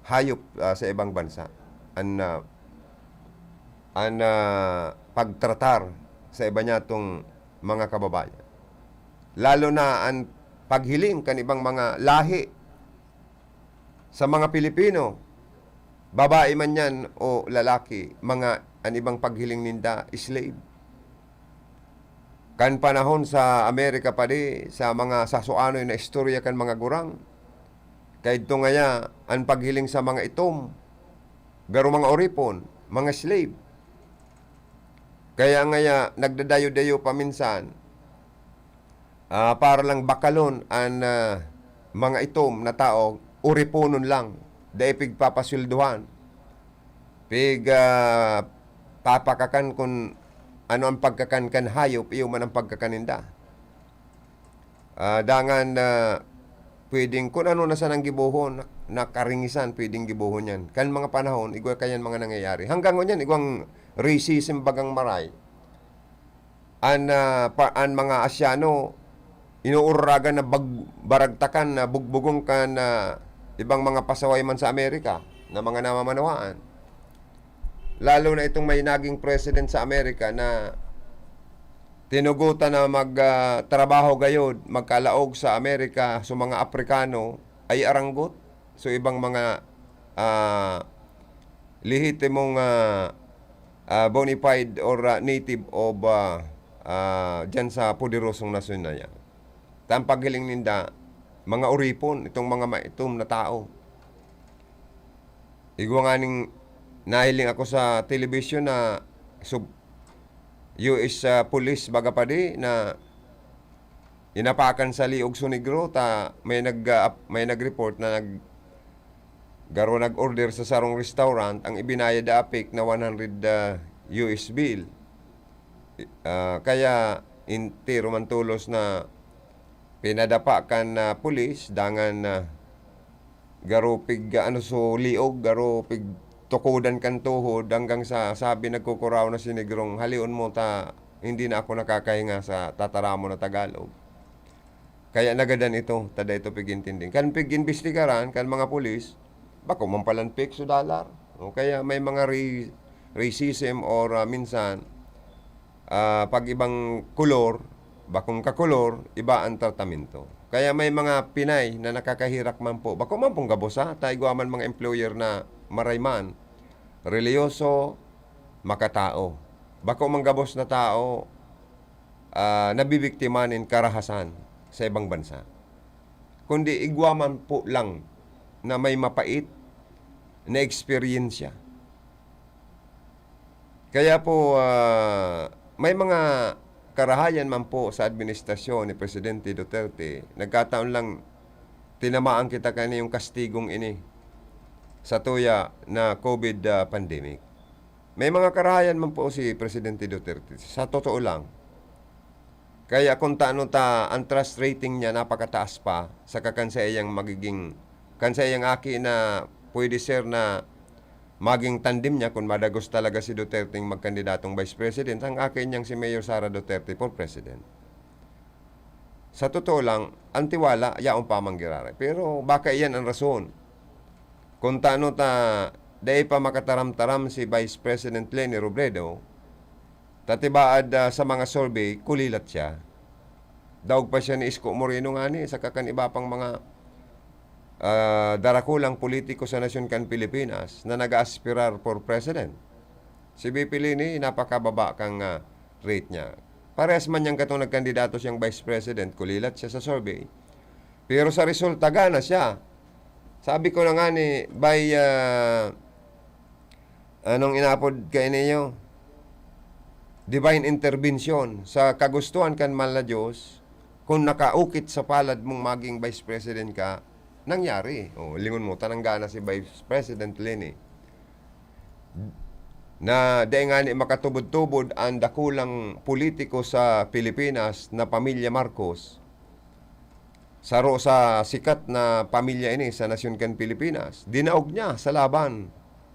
hayop sa ibang bansa. Ang pagtratar sa iba niya itong mga kababayan. Lalo na ang paghiling kan ibang mga lahi sa mga Pilipino, babae man yan o lalaki, ang ibang paghiling ninda, slave. Kan panahon sa Amerika pa di, sa mga sasuanoy na istorya kan mga gurang, kahit ito ngaya, ang paghiling sa mga itom, garo mga oripon, mga slave. Kaya ngaya, nagdadayo-dayo paminsan, para lang bakalon ang mga itom na tao, uriponon lang, dahil pigpapasilduhan. Papakakan kung ano ang pagkakan kan hayop, iyo man ang pagkakaninda. Dangan pwedeng, kung ano na sanang gibuhon, na karingisan, pwedeng gibuhon yan. Kan mga panahon, igwa kayan mga nangyayari. Hanggang ngunyan, igwang racism bagang maray. An mga Asyano, inuuragan na baragtakan na bugbugong kan ibang mga pasaway man sa Amerika na mga namamanawaan. Lalo na itong may naging president sa Amerika na tinugutan na magtrabaho gayod, magkalaog sa Amerika sa mga Aprikano ay aranggot. So ibang mga lehitimong bona fide or native of dyan sa poderosong nasyon na yan. Tampaghiling ninda, mga uripon, itong mga maitom na tao. Igwa nga ning nahiling ako sa television na US police baga pa di na inapakan sa Liog Sunigro may nag-report na nag-order sa sarong restaurant ang ibinayad apik na 100 US bill. Kaya inti romantulos na pinadapa kan pulis dangan garo pig Liog garo pig tukudan kan tuhod hanggang sa sabi nagkukuraw na sinigrong halion mo hindi na ako nakakahinga sa tataramo na Tagalog. Kaya nagadan ito, tada ito pigintinding. Kan pigimbestigaran kan mga pulis, bako mampalanpik so dollar. O kaya may mga racism or minsan pag ibang kulor, bakong kakulor, iba ang tratamento. Kaya may mga Pinay na nakakahirak man po. Bako man pong gabosa, taigwaman mga employer na marayman, reliyoso, makatao. Bako mang gabos na tao, nabibiktimanin karahasan sa ibang bansa. Kundi igwaman po lang na may mapait na eksperyensya. Kaya po, may mga karahayan man po sa administrasyon ni Presidente Duterte. Nagkataon lang, tinamaan kita kaniyong kastigong ini sa tuya na COVID pandemic. May mga karahayan man po si Presidente Duterte. Sa totoo lang. Kaya kung ang trust rating niya napakataas pa sa kakansayang kansayang aki na pwede ser na maging tandem niya kung madagos talaga si Duterte magkandidatong Vice President, ang akin niyang si Mayor Sara Duterte for President. Sa totoo lang, ang tiwala, yaong pamanggirare. Pero baka iyan ang rason. Kung dahil pa makataram-taram si Vice President Leni Robredo, tatibaad sa mga survey, kulilat siya. Daog pa siya ni Isko Moreno nga ni, sa kakaniba pang mga darakulang politiko sa nasyon kan Pilipinas na nag-aspirar for president. Si BP Leni, napakababa kang rate niya. Parehas man niyang katong nagkandidato siyang vice president, kulilat siya sa survey. Pero sa resulta, gana siya. Sabi ko na nga ni, by, anong inapod kay ninyo? Divine intervention. Sa kagustuhan kan mahal na Diyos, kung nakaukit sa palad mong maging vice president ka, nangyari. Lingon mo, tananggana si Vice President Leni. Na dahil nga ni makatubod-tubod ang dakulang politiko sa Pilipinas na pamilya Marcos, saro sa sikat na pamilya ini sa nasyon kan Pilipinas, dinaog niya sa laban,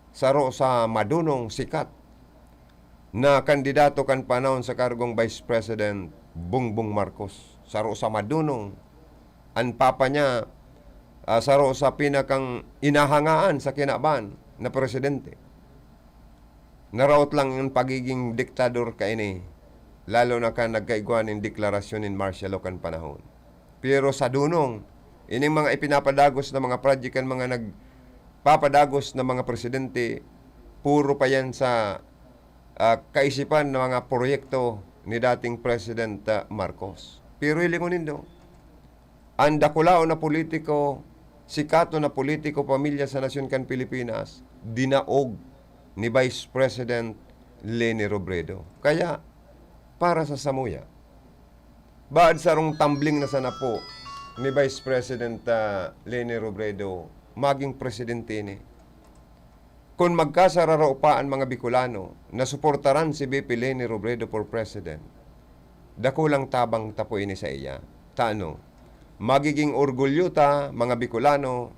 saro sa madunong sikat na kandidato kan panahon sa kargong Vice President Bongbong Marcos. Saro sa madunong, ang papa niya, saro sa pinakang inahangaan sa kinaban na presidente. Naraot lang yung pagiging diktador kaini, lalo na ka nagkaiguan ng deklarasyon in martial law kan panahon. Pero sa dunong, ining mga ipinapadagos na mga project kan mga nagpapadagos na mga presidente, puro pa yan sa kaisipan ng mga proyekto ni dating President Marcos. Pero ilingunin do, ang dakulao na politiko, sikato na politiko, pamilya sa nasyon kan Pilipinas, dinaog ni Vice President Leni Robredo. Kaya, para sa Samuya, baad sarong tumbling na sana po ni Vice President Leni Robredo maging presidente ni. Kung magkasararo pa ang mga Bicolano na suportaran si BP Leni Robredo for President, dakulang tabang tapo ini sa iya. Tano, magiging orgulyo ta mga Bicolano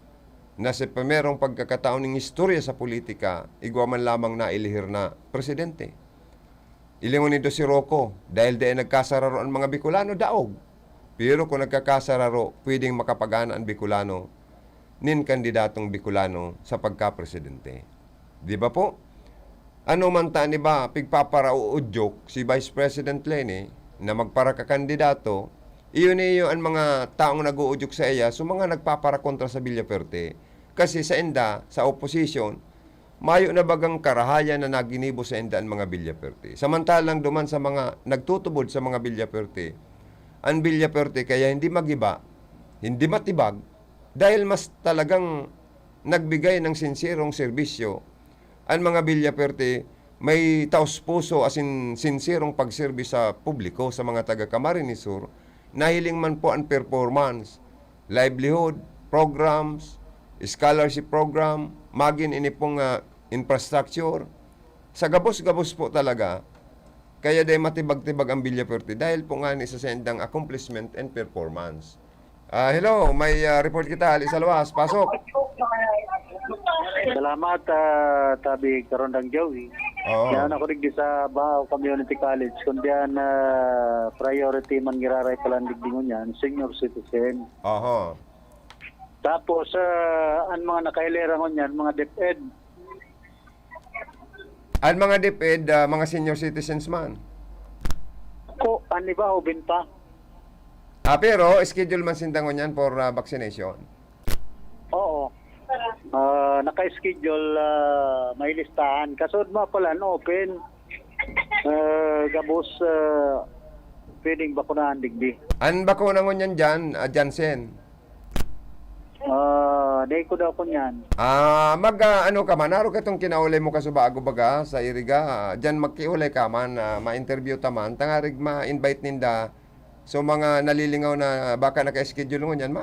na sa primerong pagkakataon ng istorya sa politika, igwa man lamang na ilihir na presidente. Ilingon nito si Rocco, dahil dahil nagkasararo ang mga Bicolano, daog. Pero kung nagkakasararo, pwedeng makapagana ang Bicolano, nin kandidatong Bicolano sa pagka-presidente. Di ba po? Ano man ta ni ba, pigpaparauudyok si Vice President Leni na magparakakandidato, iyon ang mga taong nag-uudyok sa iya, so mga nagpaparakontra sa Villaperte. Kasi sa enda, sa opposition, mayo na bagang karahayan na naginibo sa enda ang mga Villaperte. Samantalang duman sa mga nagtutubod sa mga Villaperte, ang Villaperte kaya hindi magiba, hindi matibag, dahil mas talagang nagbigay ng sincерong serbisyo. Ang mga Villaperte may taos puso as in sincerong pagservis sa publiko, sa mga taga Camarines Sur, nahiling man po ang performance, livelihood, programs, scholarship program, magin ini pong infrastructure. Sa gabos-gabos po talaga, kaya dahil matibag-tibag ang Villaperte dahil po nga ni sa sendang accomplishment and performance. Hello, may report kita, Alisa Luas, pasok. Salamat, tabi Karondang Joey. Oo. Yan ako rin sa Bao Community College. Kung diyan priority man giraray palang digdingon yan, senior citizen. Oho. Tapos, ang mga nakailera ko niyan, mga DepEd. Ang mga DepEd, mga senior citizens man. Ko, ani ba, ubin pa? Pero, schedule man sindangon yan for vaccination. Oo. Naka-schedule, may listahan. Kasod mo pala, no, open. Gabos, pwedeng bakunahan digdi. Ang bakuna ngon yan dyan, Janssen? Day ko daw ko niyan. Ano ka man, naro ka itong kinaulay mo kasubago baga sa iriga, dyan magkiulay ka man, ma-interview taman, tangarig ma-invite ninda, so mga nalilingaw na baka naka-schedule mo yan,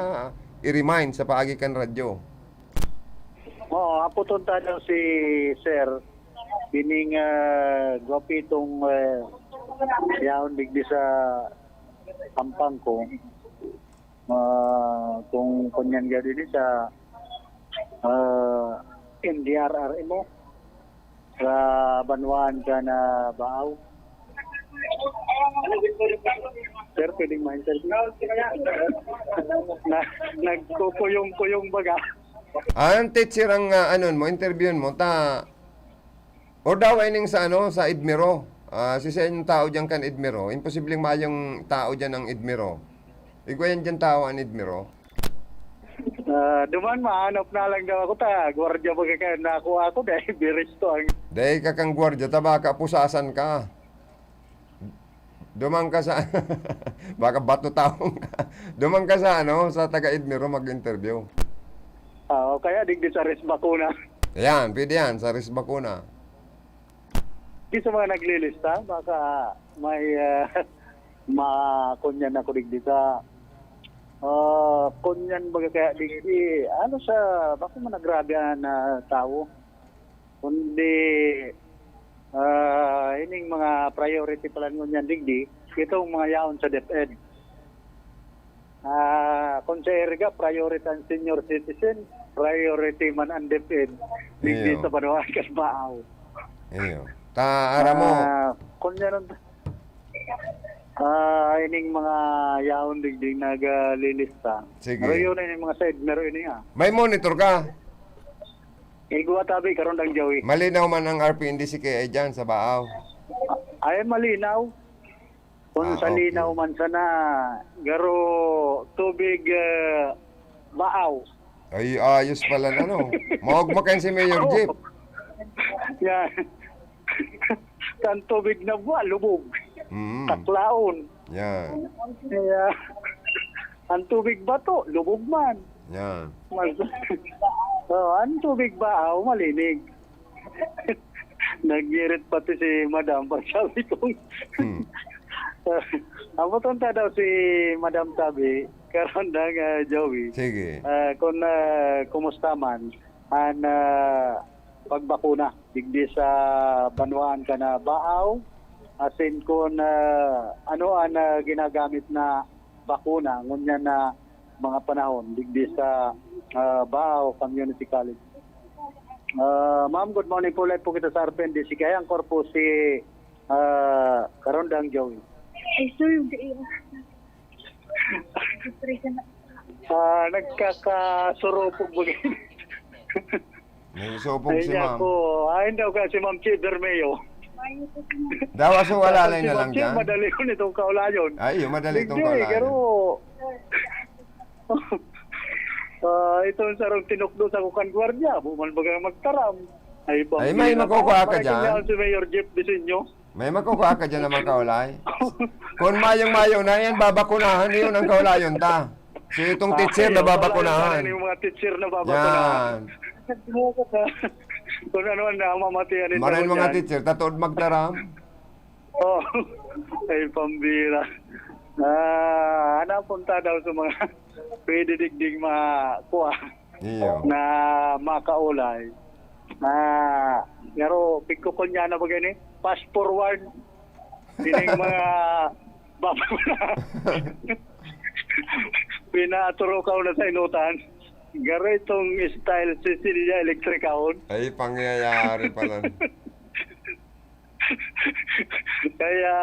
i-remind sa paagi kan radyo. Oo, aputunta daw si Sir, bining gwapi itong yaon digdi sa kampang ko. Kung kunyan gadi din sa MDRR mo sa Banwan ka na Baaw. Sir, pwedeng ma-interview. Nagkukuyong-kuyong baga. Ang teacher ang interviewin mo, o daw ay ning sa sa Idmiro. Si sa yung tao dyan kan Idmiro, imposibleng mayong tao dyan ang Idmiro. Igwayan dyan tao ang Idmiro. Duman mahanap na lang daw ako gwardiya magkakain na ako dahil biristo ang... Dahil ka kang gwardiya, baka pusasan ka. Dumang ka sa... baka bato taong ka. Dumang ka sa sa taga Idmiro mag-interview. Kaya digdi sa res bakuna. Ayan, pwede yan, sa res bakuna. Di sa mga naglilista, baka may makunyan ako digdi sa kunyan baga kaya digdi baka managrabe na tao. Kundi ining mga priority pala ngunyan digdi, itong mga yaon sa DepEd. Kung sa Erga, priority ang senior citizen, priority man ang DepEd, digdi sa Panawagan Baaw. Iyo. Taara mo. Kunya nun. Ining mga yaon digdig nagalilista. Sige. Pero yun ining mga side, meron ini nga. May monitor ka. Igwa tabi karon dang jawi. Malinaw man ang RPNDCKI dyan sa Baaw. Ay malinaw. Kung sa okay. linaw man sana, garo tubig baaw. Ay, ayos pala na, no? Maugmakan si Mayor Jeep. Yan. Kan tubig na buwa, lubog. Taklaon. Yan. Kaya, ang tubig ba to? Lubog man. Yan. Ang tubig baaw, malinig. Nagirit pati si Madam. Sabi ko, ang putunta daw si Madam sabi, karon dang Joey. Sige. Kung kumusta man ang pagbakuna digdi sa banwaan ka na baaw, asin kung ano ang ginagamit na bakuna ngunyan na mga panahon digdi sa Baaw Community College. Ma'am, good morning po. Live po kita sa RPNDC. Kaya ang korpo si Karondang Joey. Ay, sir, Nagkakasurupog mo. Nagsupog si Ay, ma'am. ako. Ay, daw ka si Ma'am Chi Bermeo. Daw aso walalay na lang Si dyan. Ma'am Chi, madali yun itong kaulayon. Ay, yung madali itong Hindi, kaulayan. pero... itong sarong tinukdo sa kukan gwardiya. Buman bagang magtaram. Ay, may makukuha ka dyan. Parang si Mayor Jeff Disenyo. May makukuha ka dyan naman kaulay. Kung mayong-mayo na yan, babakunahan yun ang kaulayon ta. So itong teacher na babakunahan. Yung mga teacher na babakunahan. Yan. Kung ano na mamatiyan ito. Maraming mga teacher, tatuod magtaram. Oh, ay pambira. Napunta daw sa mga pwede digdig makuha Iyo. na makaulay. Pero pigko ko niya na ba gani? Fast forward. Pining mga babakunahan. Pinaturo ka na sa inutan. Gara itong style Cecilia Electric Ahon. Ay, pangyayari pala. Kaya,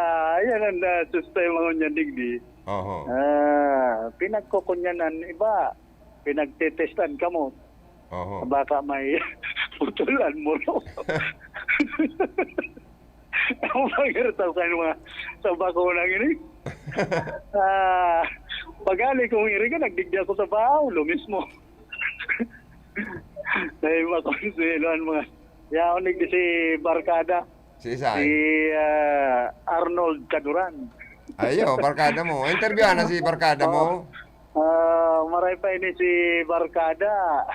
ayan ang sustain mga niya digdi. Oho. Pinagkukunyanan iba. Pinagtetestan ka mo. Oho. Baka may putulan mo. Ako magkirtaw kayo mga sa bakunang ini. Pag-ali kong iri ka, nagdigdi ako sa Paulo mismo. Dahil makonsiluan mga yaon nagdi si Barkada. Si Isay. Si Arnold Caduran. Ayo, barkada mo. Interview na si barkada mo. Maray pa ini si Barkada.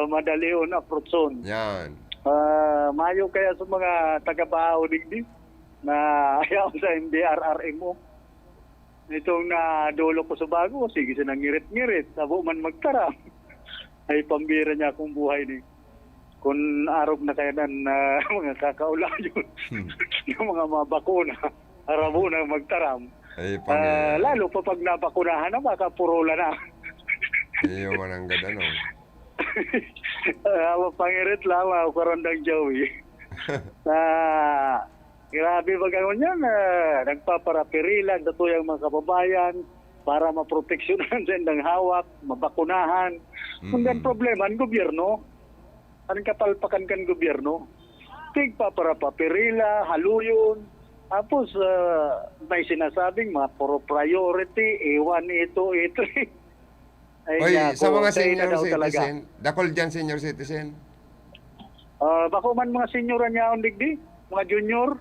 Madalion Aprotson. Yan. Mayo kaya sa mga taga-Baaw digdi na ayaw sa MDRRMO. Itong nadulo ko sa bago, sige sinang ngirit-ngirit. Sabo man magtara. Ay pambira niya akong buhay ni. Kung arog na kaya ng mga kakaulayon, yung mga mabakuna, arabo na magtaram. Ay, pangyayari. Lalo pa pag nabakunahan na, baka purula na. Iyo man ang ganda, no? Pangirit lang, Karondang Joey. Grabe ba gano'n yan? Nagpaparapirilan na tuyang mga kababayan para maproteksyonan sa indang hawak, mabakunahan. Kung gan problema, ang gobyerno, ang kapalpakan kan gobyerno, tigpaparapapirila, haluyon, tapos may sinasabing mga priority, iwan ito. Oy, sa mga senior citizen, dakol dyan senior citizen. Bako man mga senyoran niya ang digdi, mga junior.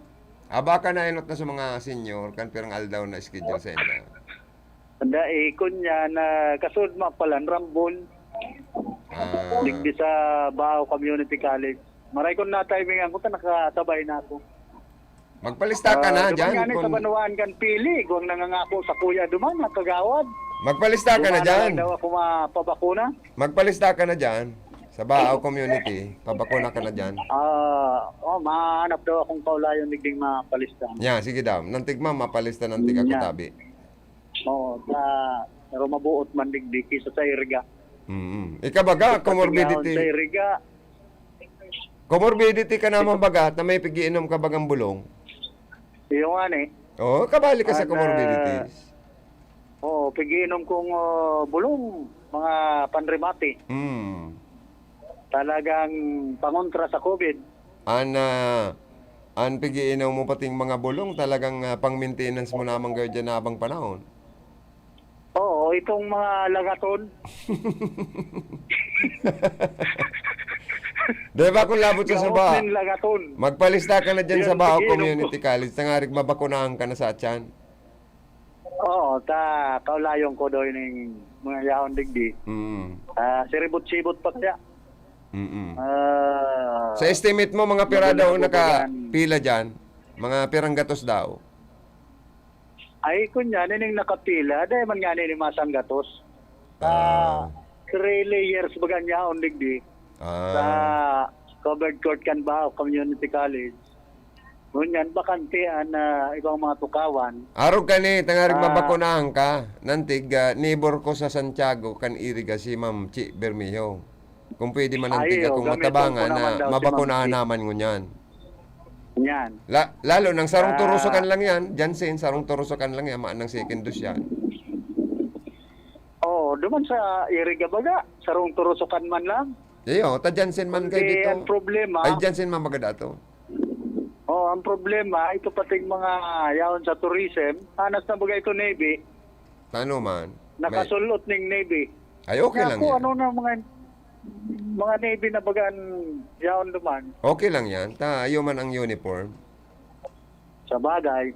Baka na inot na sa mga senior, kan pirang aldaw na schedule sa inyo. Tanda ikon niya na kasud mapalan Rambon. Digdi sa Baaw Community College. Maray ko na timing ako ta nakasabay na ako. Magpalista ka na dyan. Sa Banuan kan pili, kung nangangako sa kuya duman nakagawad. Magpalista ka na dyan. Daw ako mapabakuna. Magpalista ka na dyan. Sa Baaw Community, pabakuna ka na dyan. Mahanap daw akong kaulayon digding mapalista. Yeah, sige daw. Nantig ma'am, mapalista ng tiga katabi. Pero mabuot man digdi kisa sa irga. Ikabaga, comorbidity. Sa irga. Comorbidity ka naman baga na may pigiinom ka bagang bulong. Yung ani. Oo, kabali ka sa Ano, comorbidities. Oo, pigiinom kong bulong, mga panrimati. Talagang pangontra sa COVID. An pigiinaw mo pating mga bulong, talagang pang-maintenance mo namang gayon dyan na habang panahon. Oo, itong mga lagaton. Diba kung labot sa saba, Gaot ng lagaton. magpalista ka na dyan Yun, sa Bao pigiinom Community College, tangarig mabakunahan ka na sa atyan. Oo, kaulayong ko doon ng mga yaon digdi. Siribot-sibot pa siya. Sa estimate mo, mga pira daw Maganda nakapila dyan? Mga pirang gatos daw? Ay, kunya, nining nakapila, dahil man nga nining masang gatos. 3 layers bagan yaon digdi. Sa covered court kan ba community college. Ngunyan bakantean na ibang mga tukawan. Araw ka ni, tangarig mabakunahan ka. Nantig, neighbor ko sa Santiago, kan iriga si Ma'am Chi Bermejo. Kung pwede man nantig akong matabangan na mabakunahan naman ngunyan. Yan. Lalo nang sarong turusokan lang yan, Jansen, sarong turusokan lang yan, maanang second dose yan. Oo, duman sa iriga baga, sarong turusokan man lang. Iyo, ta Jansen man kayo dito. Ang problema, Ay, Jansen man magada to. ang problema, ito pating mga yaon sa tourism, anas na bagay ito Navy, Paano man? nakasulot ng Navy. Ay, okay lang Ako, yan. ano na mga Navy na bagan yaon duman, Okay lang yan. Ayaw man ang uniform. sa bagay,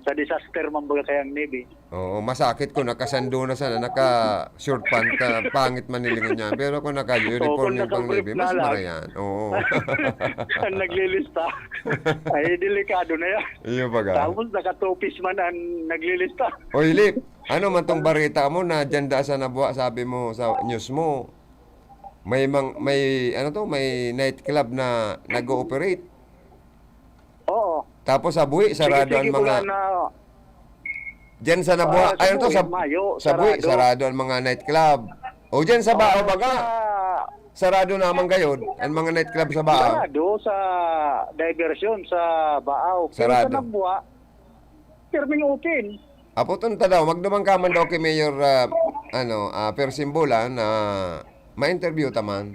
sa disaster man baga kayang Navy. Oo, masakit ko nakasando na sana, naka-short pant, pangit man nilingon niya. Pero kung naka-uniform kung yung pang naka-brief Navy, mas na lang. mara yan. Oo. Ang naglilista, ay delikado na yan. Iyo baga. Tapos nakatopis man ang naglilista. Oy, Lip, ano man tong barita mo na dyan da sa nabuha, sabi mo sa news mo, may nightclub na nag-ooperate. Oo. Tapos sa buwi, sarado ang Sige, ko mga... lang na, Dyan sa nabuha, sa ayun to, buwi, Mayo, sa buwi, sarado. sarado ang mga nightclub. O dyan sa Bao baga, sarado naman gayon, ang mga nightclub sa Bao. sarado sa diversion sa Baaw. Pero Sarado. sa Nagbuwa, pirming open. Aputon ta daw, magdumang ka man daw kay Mayor Persimbola na ma-interview taman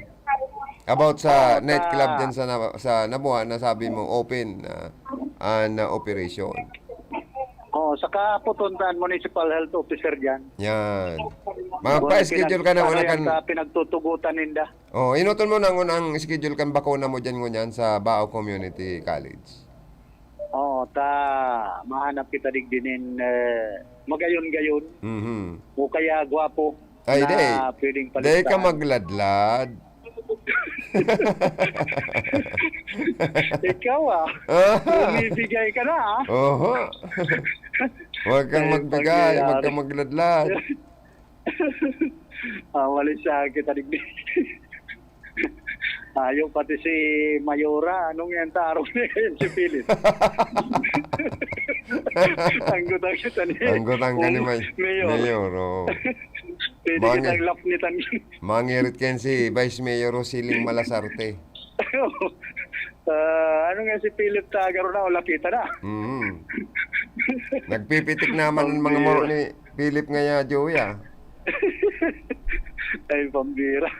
about sa nightclub dyan sa Nabuha na sabi mo open na operation. Saka putuntan municipal health officer dyan. Yan. Magpa-schedule ka na una kan... Sa pinagtutugutan ninda. Inuton mo nang unang schedule kan bakuna mo dyan ngunyan sa Bao Community College. Mahanap kita digdinin magayon-gayon. O kaya gwapo Ay, na pwedeng Day ka palitan. magladlad. Ikaw bumibigay ka na Oho. Huwag kang magbigay, huwag kang magladlad. Walis siya kita digdi. Ayaw pati si Mayora, anong yan taro niya yan si Philip. Anggutang kita ni Anggutang ka ni Mayor. Oh. Pwede kitang lapnitan. Mangirit ken si Vice Mayor Rosiling Malasarte. Ano nga si Philip Tagaro na o lapita na. Nagpipitik naman ang mga moro ni Philip ngaya, Joey Ay, pambira.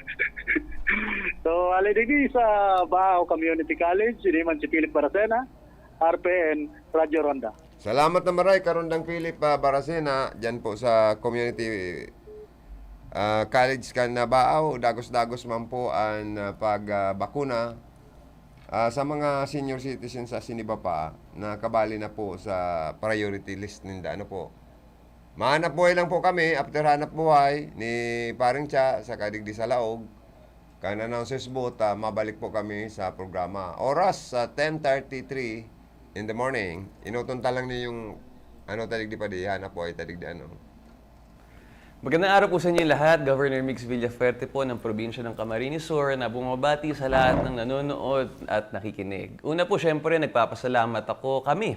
So, alidigi sa Bao Community College, siniman si Philip Baracena, RPN, Radyo Ronda. Salamat na maray, Karundang Philip Baracena, dyan po sa Community College kan na Bao, dagos-dagos man po ang pagbakuna sa mga senior citizens sa Sinibapa na kabali na po sa priority list ninda. Ano po? Mahanap buhay lang po kami, after hanap buhay ni Paring Cha sa Kadigdi sa Laog, kan announcers booth, mabalik po kami sa programa. Oras sa 10:33 in the morning. Inutunta lang niyo yung tadigdi pa di, hanap buhay tadigdi Magandang araw po sa inyo lahat. Governor Mix Villafuerte po ng probinsya ng Camarines Sur na bumabati sa lahat ng nanonood at nakikinig. Una po, syempre, nagpapasalamat kami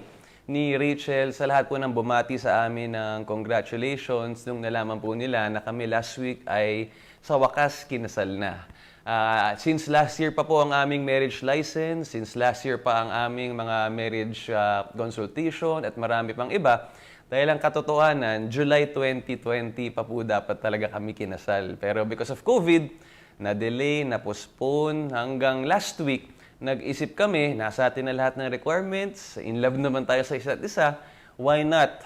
ni Rachel, sa lahat po ng bumati sa amin ng congratulations nung nalaman po nila na kami last week ay sa wakas kinasal na. Since last year pa po ang aming marriage license, since last year pa ang aming mga marriage consultation at marami pang iba, dahil ang katotohanan, July 2020 pa po dapat talaga kami kinasal. Pero because of COVID, na-delay, na-postpone hanggang last week, nag-isip kami, nasa atin na lahat ng requirements, in love naman tayo sa isa't isa, why not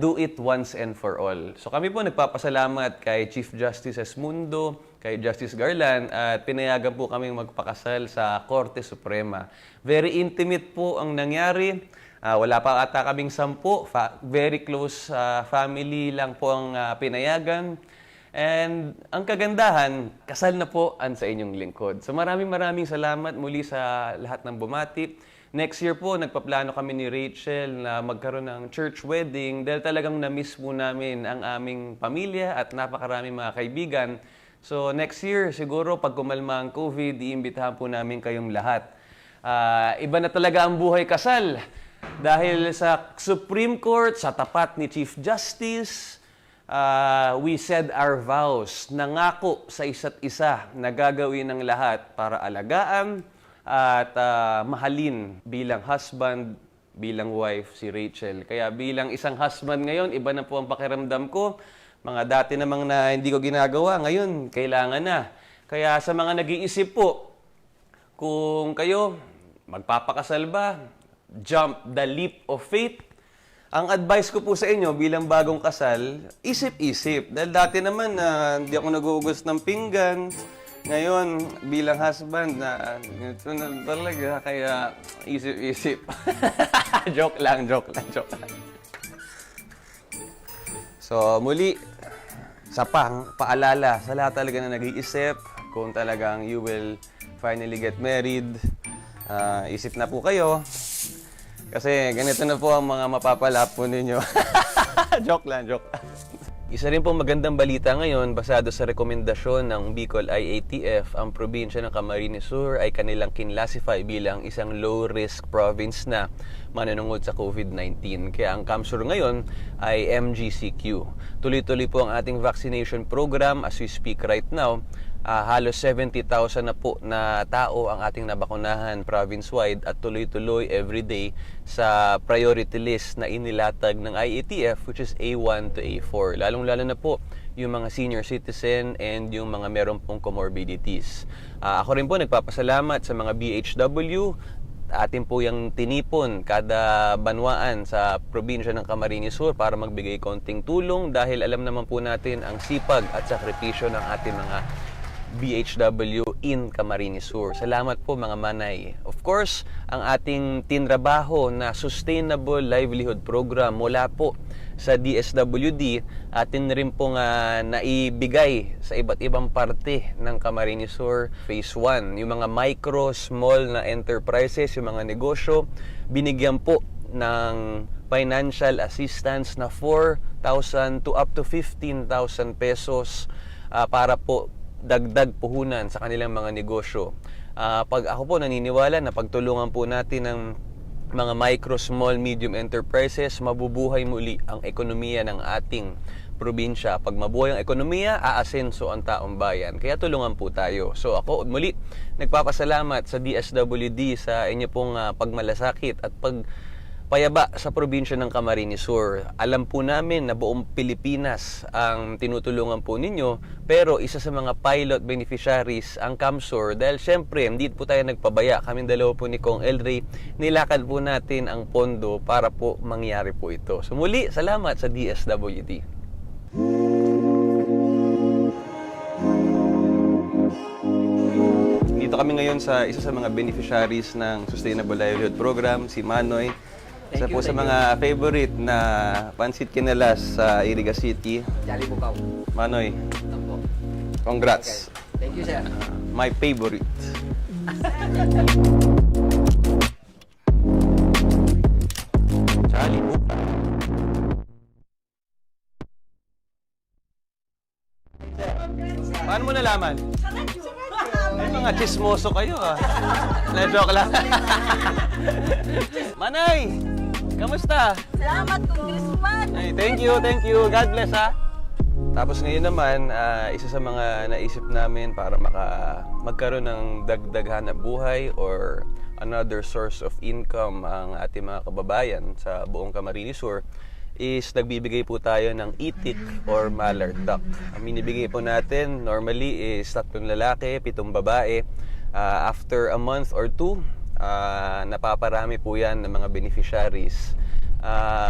do it once and for all? So kami po nagpapasalamat kay Chief Justice Esmundo, kay Justice Garland, at pinayagan po kami magpakasal sa Korte Suprema. Very intimate po ang nangyari. Wala pa ata kaming 10, very close family lang po ang pinayagan. And ang kagandahan, kasal na po ang sa inyong lingkod. So maraming salamat muli sa lahat ng bumati. Next year po, nagpaplano kami ni Rachel na magkaroon ng church wedding dahil talagang na-miss po namin ang aming pamilya at napakaraming mga kaibigan. So next year, siguro pag kumalma ang COVID, iimbitahan po namin kayong lahat. Iba na talaga ang buhay kasal. Dahil sa Supreme Court, sa tapat ni Chief Justice, we said our vows, nangako sa isa't isa na gagawin ng lahat para alagaan at mahalin bilang husband, bilang wife si Rachel. Kaya bilang isang husband ngayon, iba na po ang pakiramdam ko. Mga dati namang na hindi ko ginagawa, ngayon kailangan na. Kaya sa mga nag-iisip po, kung kayo magpapakasal ba, jump the leap of faith. Ang advice ko po sa inyo bilang bagong kasal, isip-isip. Dahil dati naman hindi ako nag-uugos ng pinggan. Ngayon, bilang husband, ito na talaga. Kaya isip-isip. Joke lang. So, muli, sa paalala sa lahat talaga na nag-iisip, kung talagang you will finally get married, isip na po kayo. Kasi ganito na po ang mga mapapala po ninyo. Joke lang. Isa rin po magandang balita ngayon, basado sa rekomendasyon ng Bicol IATF, ang probinsya ng Camarines Sur ay kanilang kinlasify bilang isang low-risk province na mananungod sa COVID-19. Kaya ang CAMSUR ngayon ay MGCQ. Tuloy-tuloy po ang ating vaccination program as we speak right now. Halos 70,000 na po na tao ang ating nabakunahan province-wide at tuloy-tuloy everyday sa priority list na inilatag ng IATF, which is A1 to A4. Lalong-lalo na po yung mga senior citizen and yung mga meron pong comorbidities. Ako rin po nagpapasalamat sa mga BHW. Atin po yung tinipon kada banwaan sa probinsya ng Camarines Sur para magbigay konting tulong dahil alam naman po natin ang sipag at sakripisyo ng ating mga BHW in Camarines Sur. Salamat po mga manay. Of course, ang ating tinrabaho na Sustainable Livelihood Program mula po sa DSWD, atin rin pong naibigay sa iba't ibang parte ng Camarines Sur Phase 1. Yung mga micro, small na enterprises, yung mga negosyo, binigyan po ng financial assistance na 4,000 to up to 15,000 pesos para po dagdag puhunan sa kanilang mga negosyo. Pag ako po naniniwala na pagtulungan po natin ng mga micro, small, medium enterprises, mabubuhay muli ang ekonomiya ng ating probinsya. Pag mabuhay ang ekonomiya, aasenso ang taong bayan. Kaya tulungan po tayo. So ako muli, nagpapasalamat sa DSWD sa inyo pong pagmalasakit at payaba sa probinsya ng Camarines Sur. Alam po namin na buong Pilipinas ang tinutulungan po ninyo, pero isa sa mga pilot beneficiaries ang CAMSUR dahil syempre hindi po tayo nagpabaya. Kaming dalawa po ni Kong Elray, nilakad po natin ang pondo para po mangyari po ito. So muli, salamat sa DSWD. Dito kami ngayon sa isa sa mga beneficiaries ng Sustainable Livelihood Program, si Manoy. Isa po sa mga favorite na pansit kinalas sa Iriga City. Jali Bukaw. Manoy, congrats. Okay. Thank you, sir. My favorite. Jali Bukaw. Paano mo nalaman? Ay, mga chismoso kayo ah. Na-joke lang. Manay! Kamusta? Salamat, Congressman. Ay, thank you. God bless, ha? Tapos ngayon naman, isa sa mga naisip namin para magkaroon ng dagdag hanap buhay or another source of income ang ating mga kababayan sa buong Camarines Sur is nagbibigay po tayo ng itik or mallard duck. Ang binibigay po natin normally is 3 lalaki, 7 babae. After a month or 2, napaparami po yan ng mga beneficiaries.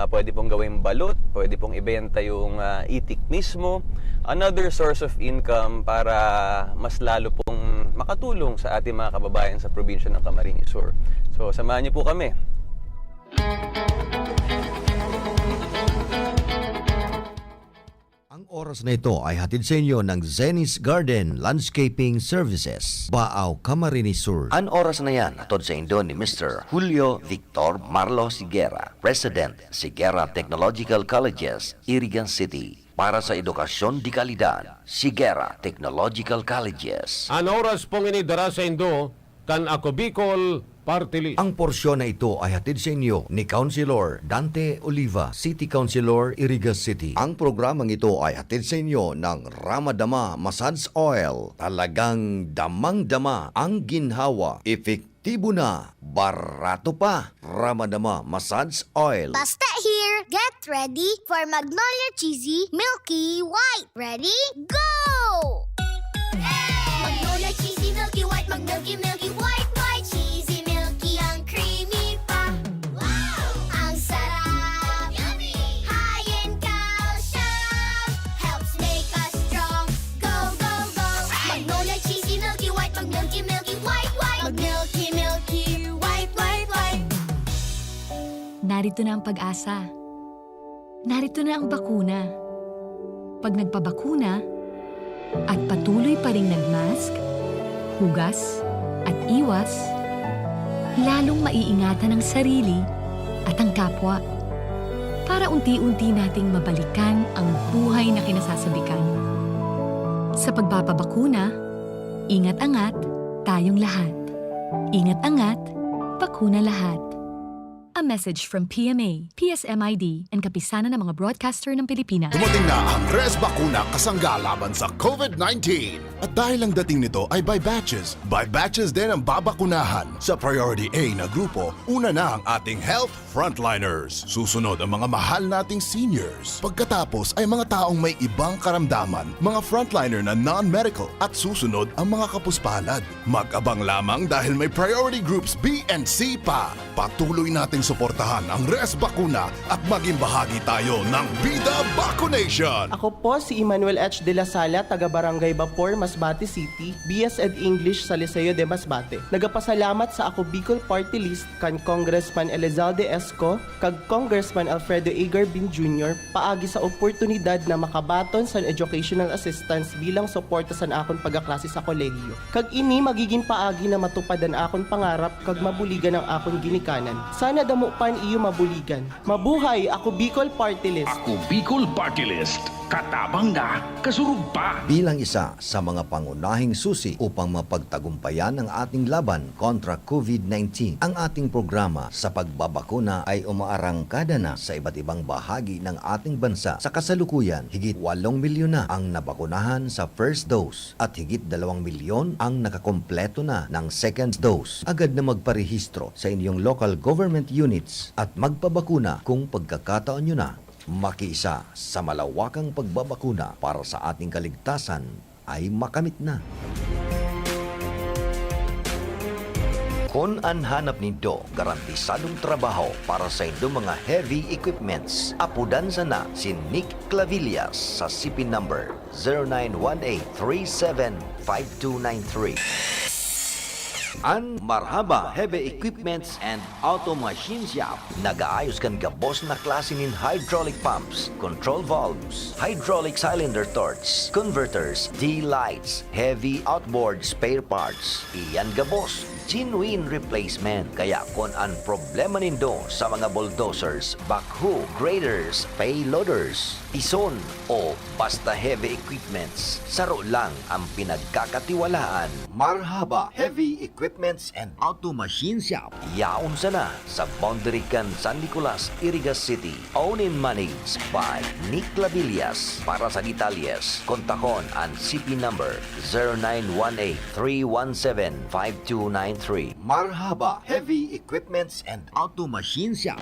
Pwede pong gawing balot, pwede pong ibenta yung itik mismo. Another source of income para mas lalo pong makatulong sa ating mga kababayan sa probinsya ng Camarines Sur. So, samahan niyo po kami. Ang oras na ito ay hatid sa inyo ng Zenith Garden Landscaping Services, Baaw, Camarines Sur. Ang oras na yan, atod sa indo ni Mr. Julio Victor Marlo Sigera, President, Sigera Technological Colleges, Irigan City. Para sa edukasyon di kalidad, Sigera Technological Colleges. Ang oras pong inidara sa Indo, kan ako Bicol Party List. Ang porsyon na ito ay hatid sa inyo ni Councilor Dante Oliva, City Councilor, Irigas City. Ang programang ito ay hatid sa inyo ng Ramadama Massage Oil. Talagang damang-dama ang ginhawa. Epektibo na, barato pa. Ramadama Massage Oil. Basta here, get ready for Magnolia Cheesy Milky White. Ready? Go! Magnolia Cheesy Milky White, Milky White, White Cheesy Milky, ang creamy pa. Wow! Ang sarap! Yummy! High in calcium, helps make us strong. Go, go, go! Magnolia Cheesy Milky White, Milky White, White, Milky White, White, White. Narito na ang pag-asa. Narito na ang bakuna. Pag nagpabakuna at patuloy pa ring nagmask, hugas at iwas, lalong maiingatan ang sarili at ang kapwa para unti-unti nating mabalikan ang buhay na kinasasabikan. Sa pagpapabakuna, ingat-angat tayong lahat. Ingat-angat, bakuna lahat. A message from PMA, PSMID, and kapisanan ng mga broadcaster ng Pilipinas. Dumating na ang Res Bakuna kasangga laban sa COVID-19. At dahil ang dating nito ay by batches din ang babakunahan. Sa Priority A na grupo, una na ang ating health frontliners. Susunod ang mga mahal nating seniors. Pagkatapos ay mga taong may ibang karamdaman, mga frontliner na non-medical, at susunod ang mga kapuspalad. Mag-abang lamang dahil may priority groups B and C pa. Patuloy nating suportahan ang Res Bakuna at maging bahagi tayo ng Bida Vaccination. Ako po si Emmanuel H. De La Sala, taga Barangay Bapor, Masbate City, BS Ed English sa Liceo de Masbate. Nagapasalamat sa ako Bicol Party List kan Congressman Elizalde Esco kag Congressman Alfredo Agar Bin Jr. paagi sa oportunidad na makabaton sa educational assistance bilang suporta sa akon pagkaklase sa kolehiyo. Kag ini magiging paagi na matupadan akon pangarap kag mabuligan ang akon ginikanan. Sana damo pan iyo mabuligan. Mabuhay ako Bicol Party List. Ako Bicol Party List. Katabang na, kasurug pa. Bilang isa sa mga pangunahing susi upang mapagtagumpayan ang ating laban kontra COVID-19, ang ating programa sa pagbabakuna ay umaarangkada na sa iba't ibang bahagi ng ating bansa. Sa kasalukuyan, higit 8 milyon na ang nabakunahan sa first dose at higit 2 milyon ang nakakompleto na ng second dose. Agad na magparehistro sa inyong local government units at magpabakuna kung pagkakataon nyo na. Makiisa sa malawakang pagbabakuna para sa ating kaligtasan ay makamit na. Kung ang hanap nindo, garantisadong trabaho para sa inyong mga heavy equipments, apudan sana si Nick Clavillas sa CP number 0918-375293. An Marhaba Heavy Equipments and Auto Machine Shop. Nag-aayos kan gabos na klase nin hydraulic pumps, control valves, hydraulic cylinder torch, converters, D-lights, heavy outboard spare parts. Iyan gabos. genuine replacement. Kaya kung ang problema nindo sa mga bulldozers, backhoe, graders, payloaders, ison o basta heavy equipments, saro lang ang pinagkakatiwalaan. Marhaba Heavy Equipments and Auto Machine Shop. Yaon sana sa Boundary Can San Nicolas, Irigas City. Owned and managed by Nick Labillas. Para sa detalles, kontakon ang CP number 0918-317-5293. Marhaba Heavy Equipments and Auto Machine Shop.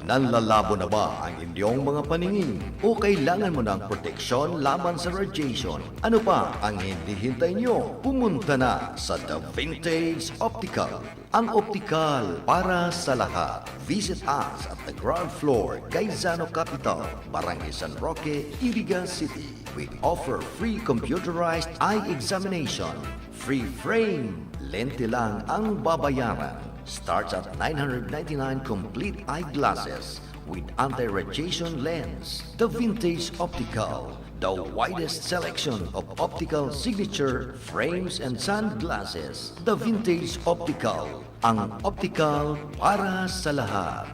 Nanlalabo na ba ang inyong mga paningin? O kailangan mo ng proteksyon laban sa radiation? Ano pa ang hindi hintay nyo? Pumunta na sa The Vintage Optical. Ang optical para sa lahat. Visit us at the ground floor, Gaisano Capital, Barangay San Roque, Irigas City. We offer free computerized eye examination. Free frame. Lente lang ang babayaran. Starts at 999 complete eyeglasses with anti-radiation lens. The Vintage Optical, the widest selection of optical signature frames and sunglasses. The Vintage Optical, ang optical para sa lahat.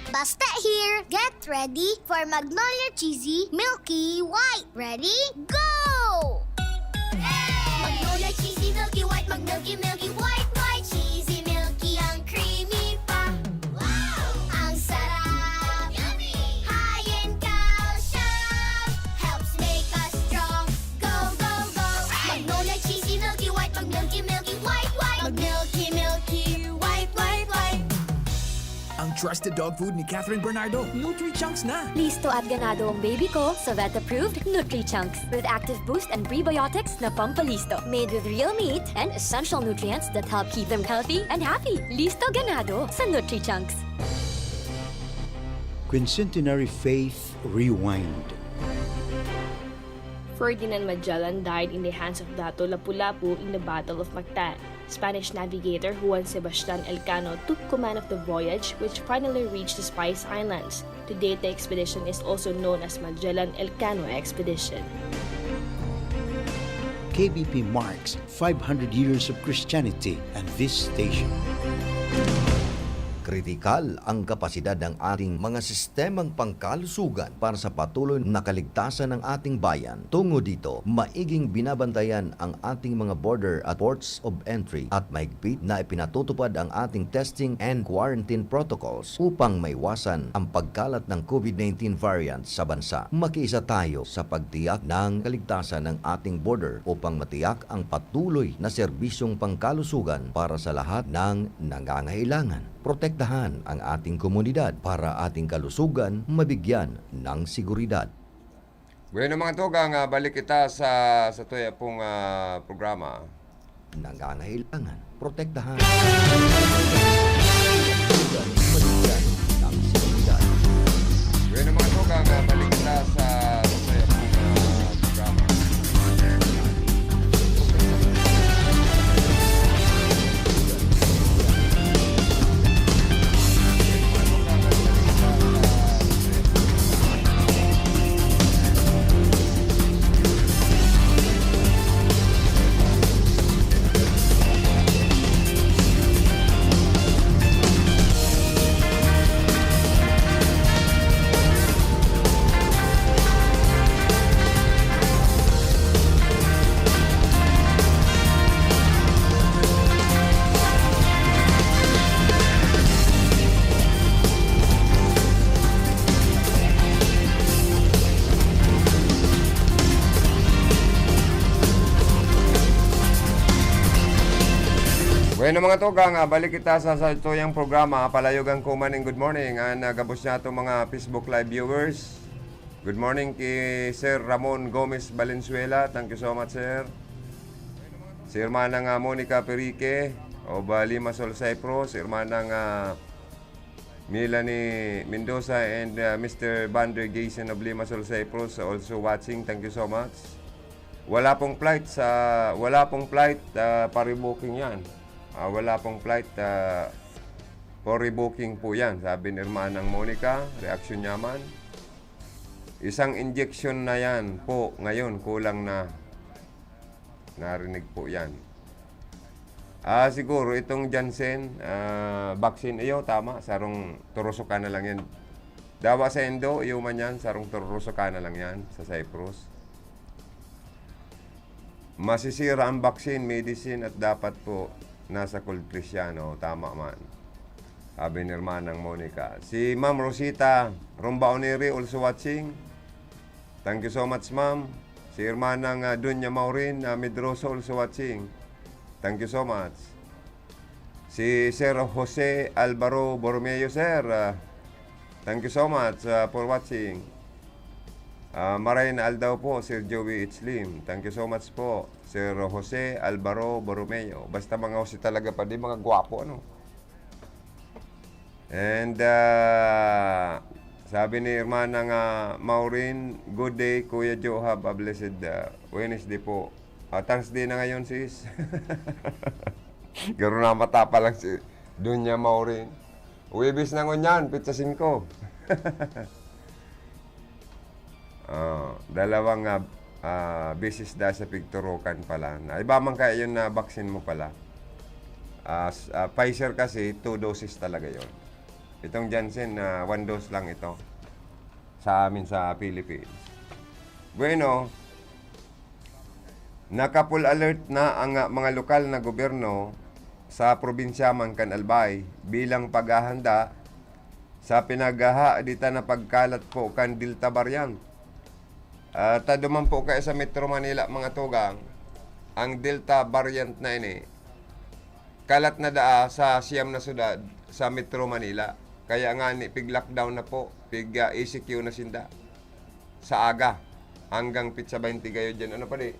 Basta here, get ready for Magnolia Cheesy Milky White. Ready? Go! Magnolia Cheesy Milky White, Milky White, white, cheesy, milky, ang creamy pa. Wow! Ang sarap! Yummy! High in calcium, helps make us strong. Go, go, go! Magnolia Cheesy Milky White, Milky White, white, milky, white, white, white. Ang trusted dog food ni Catherine Bernardo, Nutri-Chunks na. Listo at ganado ang baby ko sa vet-approved Nutri-Chunks with active boost and prebiotics na pampalisto. Made with real meat and essential nutrients that help keep them healthy and happy. Listo ganado sa Nutri-Chunks. Quincentenary Faith Rewind. Ferdinand Magellan died in the hands of Dato Lapu-Lapu in the Battle of Mactan. Spanish navigator Juan Sebastian Elcano took command of the voyage, which finally reached the Spice Islands. To date, the expedition is also known as Magellan-Elcano Expedition. KBP marks 500 years of Christianity and this station. Kritikal ang kapasidad ng ating mga sistemang pangkalusugan para sa patuloy na kaligtasan ng ating bayan. Tungo dito, maiging binabantayan ang ating mga border at ports of entry at mahigpit na ipinatutupad ang ating testing and quarantine protocols upang maiwasan ang pagkalat ng COVID-19 variant sa bansa. Makiisa tayo sa pagtiyak ng kaligtasan ng ating border upang matiyak ang patuloy na serbisyong pangkalusugan para sa lahat ng nangangailangan. Protektahan ang ating komunidad para ating kalusugan mabigyan ng seguridad. Bueno mga tugang, balik kita sa tuya pong programa. Nangangailangan, protektahan. Bueno mga tugang, balik kita sa tuya pong programa. Bueno mga tugang, balik kita sa tuyang programa, Palayogang Kumaning Good Morning. Nagabos niya itong mga Facebook Live viewers. Good morning kay Sir Ramon Gomez Valenzuela. Thank you so much, Sir. Si Hermanang Monica Perique, Lima Sol Cypro. Si Hermanang Melanie Mendoza and Mr. Bander Gayson of Lima Sol Cyprus also watching. Thank you so much. Wala pong flight pa-rebooking yan. Wala pong flight for rebooking po yan, sabi ni Hermanang Monica. Reaksyon niya man. Isang injection na yan po ngayon, kulang na. Narinig po yan. Siguro itong Janssen vaccine, iyo tama, sarong turusukan na lang yan. Dawa sa Indo, iyo man yan, sarong turusukan na lang yan sa Cyprus. Masisira ang vaccine, medicine at dapat po nasa cold Cristiano, tama man. Sabi ni Hermanang Monica. Si Ma'am Rosita Rombaoneri also watching. Thank you so much, Ma'am. Si Hermanang Dunya Maurin Medroso also watching. Thank you so much. Si Sir Jose Alvaro Borromeo, sir. Thank you so much for watching. Marayn Aldaw po, Sir Joey Itzlim. Thank you so much po, Sir Jose Alvaro Borromeo. Basta mga Jose talaga pa, di mga gwapo, ano? And sabi ni Hermanang Maureen, good day, Kuya Joe, have a blessed Wednesday po. Thanksday na ngayon, sis. Garo na mata pa lang si Dunya Maureen. Uwibis na ngunyan, pizza 5. Dalawang bisis da sa pigturukan pala. Iba man kaya yun na vaccine mo pala. Pfizer kasi 2 doses talaga yon. Itong Janssen 1 dose lang ito sa amin sa Philippines. Bueno, naka-full alert na ang mga lokal na gobyerno sa probinsya Mangkan Albay bilang paghahanda sa pinaghahaadita na pagkalat po kan Delta variant. Taduman po kayo sa Metro Manila, mga tugang, ang Delta variant na ini, kalat na daa sa siyam na syudad sa Metro Manila. Kaya nga ni pig-lockdown na po, pig-ECQ na sinda sa aga hanggang pizza 20 kayo dyan. Ano pa di?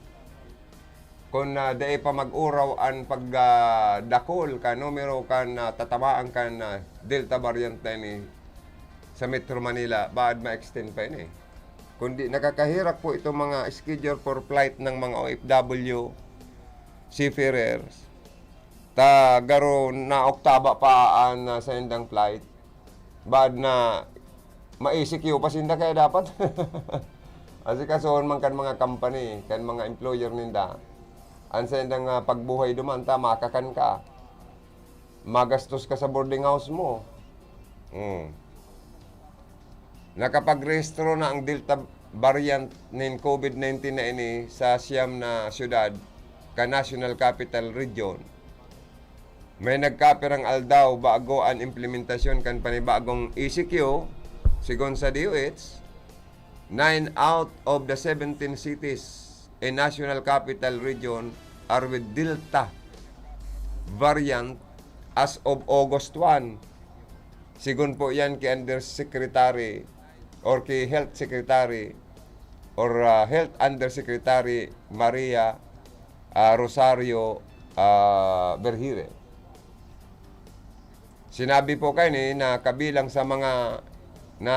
Kung dae pa mag-uraw ang pagdakol ka, numero kan tatamaan kan Delta variant na ini sa Metro Manila, baad ma-extend pa ini. Kundi nakakahirap po itong mga schedule for flight ng mga OFW, seafarers. Garo na oktaba pa ang sa indang flight. Bad na ma-ECQ pa sinda kaya dapat. Kasi kasoon man kan mga company, kan mga employer ninda. Ang sa indang pagbuhay dumanta, makakan ka. Magastos ka sa boarding house mo. Nakapag-rehistro na ang Delta variant ng COVID-19 na ini sa siyam na syudad ka National Capital Region. May nagkapirang aldaw bago ang implementasyon kan panibagong ECQ sigon sa DOH. 9 out of the 17 cities in National Capital Region are with Delta variant as of August 1. Sigon po yan kay Undersecretary or kay Health Secretary or Health Undersecretary Maria Rosario Berhire. Sinabi po kayo na kabilang sa mga na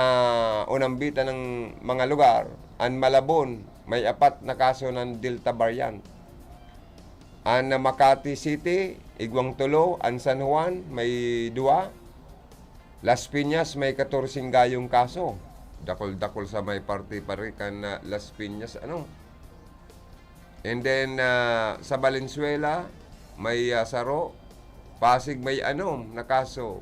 unambitan ng mga lugar, ang Malabon, may 4 na kaso ng Delta variant. Ang Makati City, Iguang Tulo, ang San Juan, may 2. Las Piñas, may 14 gayong kaso. Dakol-dakol sa may party parikan na Las Piñas, ano? And then, sa Valenzuela, may Saro. Pasig, may na kaso.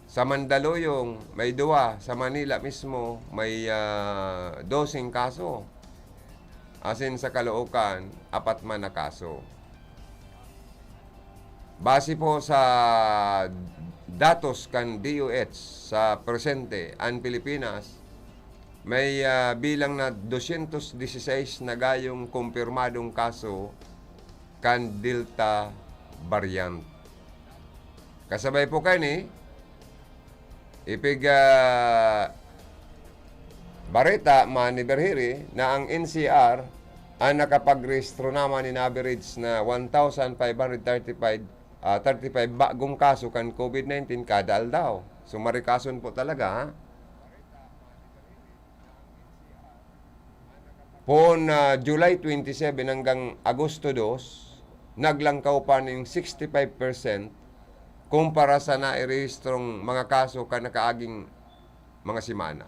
Sa Mandaluyong, may 2. Sa Manila mismo, may 12 kaso. Asin sa Caloocan, 4 man na kaso. Base po sa datos kan DOH sa presente, ang Pilipinas, may bilang na 216 na gayong kumpirmadong kaso kan Delta variant. Kasabay po kayo ni ipig bareta man ni Berhiri na ang NCR ang nakapag-rehistro naman in average na 1,535 bagong kaso kan COVID-19 kada aldaw. So marikason po talaga, ha? Pon July 27 hanggang Agosto 2, naglangkaw pa ng 65% kumpara sa nairehistrong mga kaso ka nakaaging mga simana.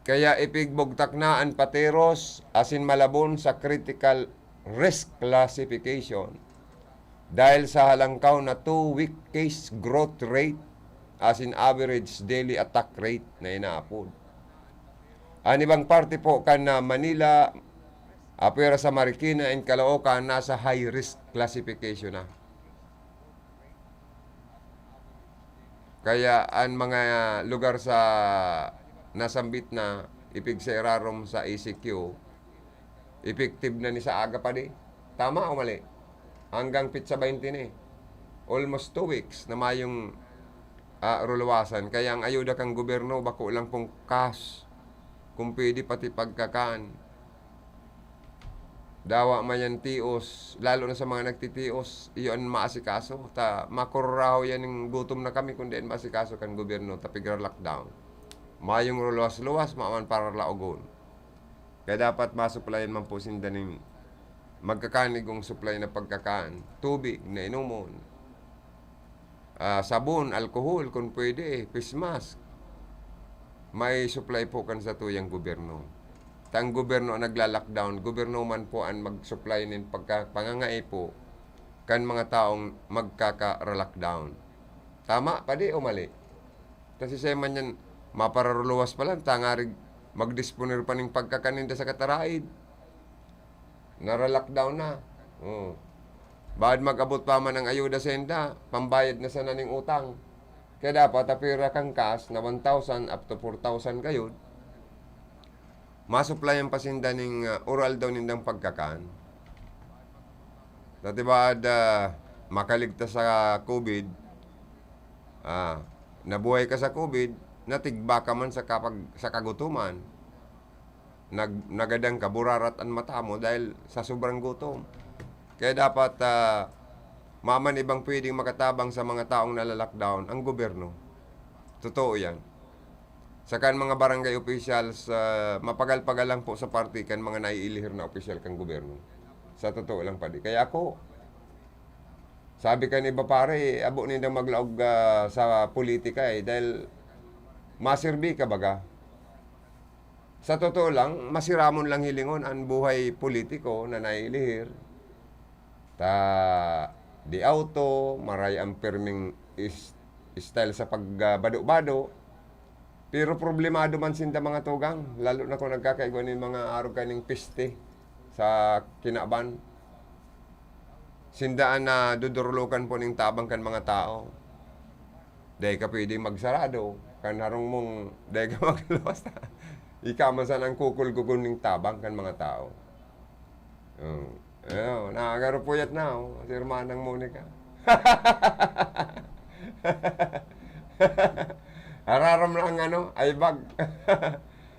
Kaya ipigbugtak na ang Pateros asin Malabon sa critical risk classification dahil sa halangkaw na 2-week case growth rate asin average daily attack rate na inaapod. Ang ibang parte po kan na Manila, apera sa Marikina and Caloocan nasa high risk classification na. Kaya ang mga lugar sa nasambit na ipigsairarom sa ECQ, effective na ni sa aga pa di. Tama o mali? Hanggang pizza 20 ni. Almost 2 weeks na mayong rulawasan. Kaya ang ayuda kang gobyerno, bako lang pong cash. Kung pwede pati pagkakaan. Dawa man yan tios, lalo na sa mga nagtitios, iyon maasikaso. Makururaho yan yung gutom na kami, kundi maasikaso kan gobyerno, tapigar lockdown. Mayong luwas-luwas, maaman para laogon. Kaya dapat masuplayan man po sinda ng magkakanigong supply na pagkakaan, tubig na inumon, sabon, alkohol, kung pwede, face mask. May supply po kan sa tuyang gobyerno. Tang gobyerno ang nagla-lockdown, gobyerno man po ang mag-supply ng pangangae po kan mga taong magkaka-lockdown. Tama pa di o mali? Kasi sa man yan, mapararuluwas pa lang, tangarig mag-disponer pa ng pagkakaninda sa kataraid. Nara-lockdown na. Baad mag-abot pa man ng ayuda senda, pambayad na sana ng utang. Kaya dapat apira kang cash na 1,000 up to 4,000 kayo. Masupply ang pasinda ng oral daw nindang pagkakan. Dati ba makaligtas sa COVID, nabuhay ka sa COVID, natigba ka man sa kagutuman. Nagadang ka, burarat ang mata mo dahil sa sobrang gutom. Kaya dapat maman ibang pwedeng makatabang sa mga taong nalalockdown, ang gobyerno. Totoo yan. Sakan mga barangay officials, mapagal-pagal lang po sa party kan mga naiilihir na official kang gobyerno. Sa totoo lang pa di. Kaya ako, sabi ka ni ba pare, abo nindang maglaog sa politika dahil masirbi ka baga. Sa totoo lang, masiramon lang hilingon ang buhay politiko na naiilihir. Di auto, maray ang perming style sa pagbado-bado. Pero problemado man sinda mga tugang, lalo na kung nagkakaigwa ng mga araw kaning piste sa kinaban. Sindaan na dudurulukan po ng tabang kan mga tao. Dahil ka pwede magsarado, kan harong mong dahil ka maglawas na. Ikamasan ang kukul-kukul ng tabang kan mga tao. Nakagarupuyat na, si Hermanang Monica. Hararam lang ay bag.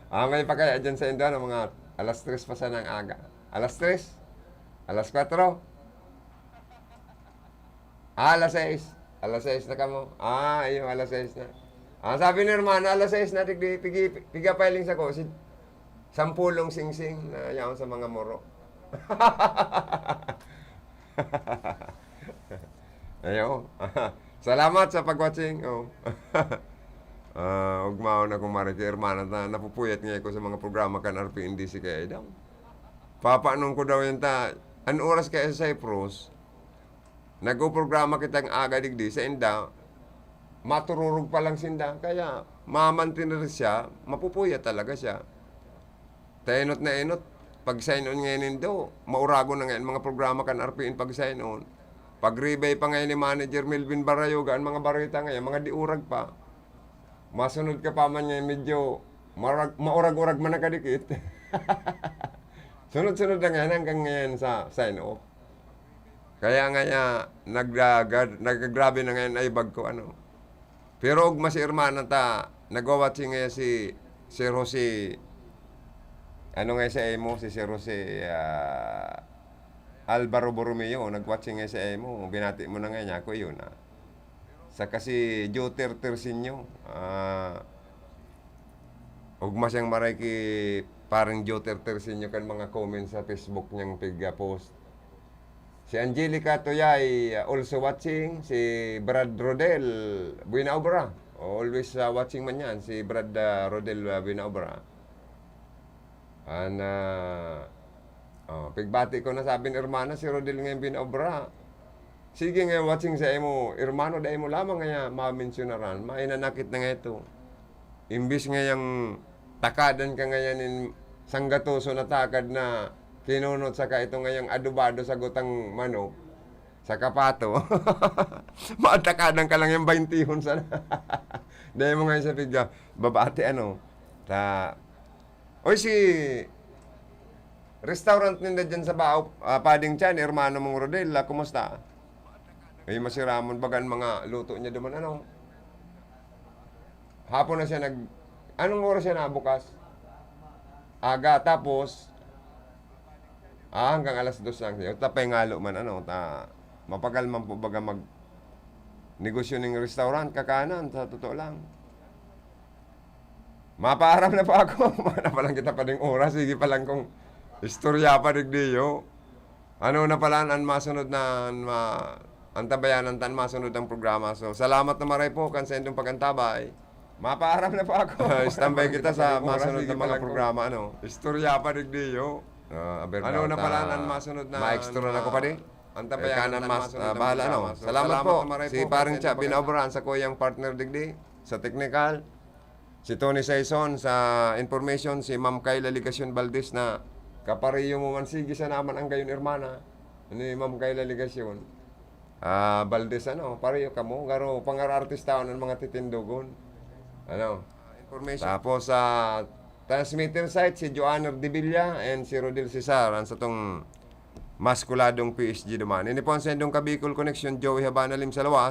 May pa kaya dyan sa Indo, mga alas 3 pa sa ng aga. Alas 3? Alas 4? Alas 6. Alas 6 na kamo. Iyo, alas 6 na. Sabi ni hermano, alas 6 na, piga piling sa ko. Sampulong sing-sing na yaon sa mga moro. Ayo. Salamat sa pag-watching. Ugmao na kung mariki hermana na napupuyat nga ko sa mga programa kan RPNDC kaya daw. Papaanong ko daw yan an oras kaya sa Cyprus, nag-programa kitang aga digdi sa inda, matururog pa lang sinda, kaya mamantin rin siya, mapupuyat talaga siya. Tainot na enot, pag sign-on ngayon do, maurago na ngayon mga programa kan RPN pag sign-on. Pag-rebay pa ngayon ni Manager Melvin Barayoga, ang mga barita ngayon, mga diurag pa. Masunod ka pa man niya, medyo maurag-urag man na kadikit. Sunod-sunod na ngayon hanggang ngayon sa sign-off. Kaya nga nagagrabe na ngayon ay bag ko Pero ugma si hermana nag-watching ngayon si Sir Jose, nga sa emo, si Sir Jose Alvaro Borromeo, nag-watching ngayon sa emo, binati mo na ngayon ako yun sa kasi Joter Tersinyo, ugma siyang maray ki parang Joter Tersinyo kan mga comments sa Facebook niyang post. Si Angelica Toyay also watching, si Brad Rodel Buenaobra, always watching man yan, si Brad Rodel Buenaobra. Pigbati ko na sabi ni Hermana, si Rodel ngayon binobra. Sige nga, watching sa imo, Hermano, dahil mo lamang nga ma-mentionaran, mainanakit na nga ito. Imbis nga yung takadan ka ngayon in sanggatuso na takad na kinunot sa ka ito ngayong adubado sa gutang manok, sa kapato, matakadan ka lang yung 20 sana. Dahil mo ngayon sa pigya, babati Oy, si restaurant nila dyan sa Pading Chan, Hermano mong Rodel, kumusta? Ay, masiramon bagan mga luto niya duman, Hapon na siya anong oras siya nabukas? Aga, tapos, hanggang alas 2 lang siya. Tapay ngalo man, mapagal man po baga negosyo ng restaurant, kakanan, sa totoo lang. Mapaharap na pa ako. Mana pa lang kita pa ding oras. Sige pa lang kung istorya pa digdiyo. Na pala ang masunod na antabayanan tan masunod ang programa. So, salamat na maray po kan sa inyong pagantabay. Mapaharap na pa ako. Standby kita sa masunod na mga programa. Istorya pa digdiyo. Na pala ang masunod na ma-extra na ko pa di. Antabayanan bahala Salamat po. Si Paring Cha Binauburan sa kuyang partner digdi sa technical. Si Tony Saison sa information, si Ma'am Kayla Ligacion Valdez na kapariyo mo man sige sa naman ang gayon Hermana. Ni Ma'am Kayla Ligacion. Valdez pariyo kamo garo pangarartistaon ng mga titindogon. Information. Tapos sa transmitter site si Joanna Divilla and si Rodel Cesar sa tong maskuladong PSG duman. Ini po ang sendong Kabicol Connection, Joey Habana Lim sa lawas.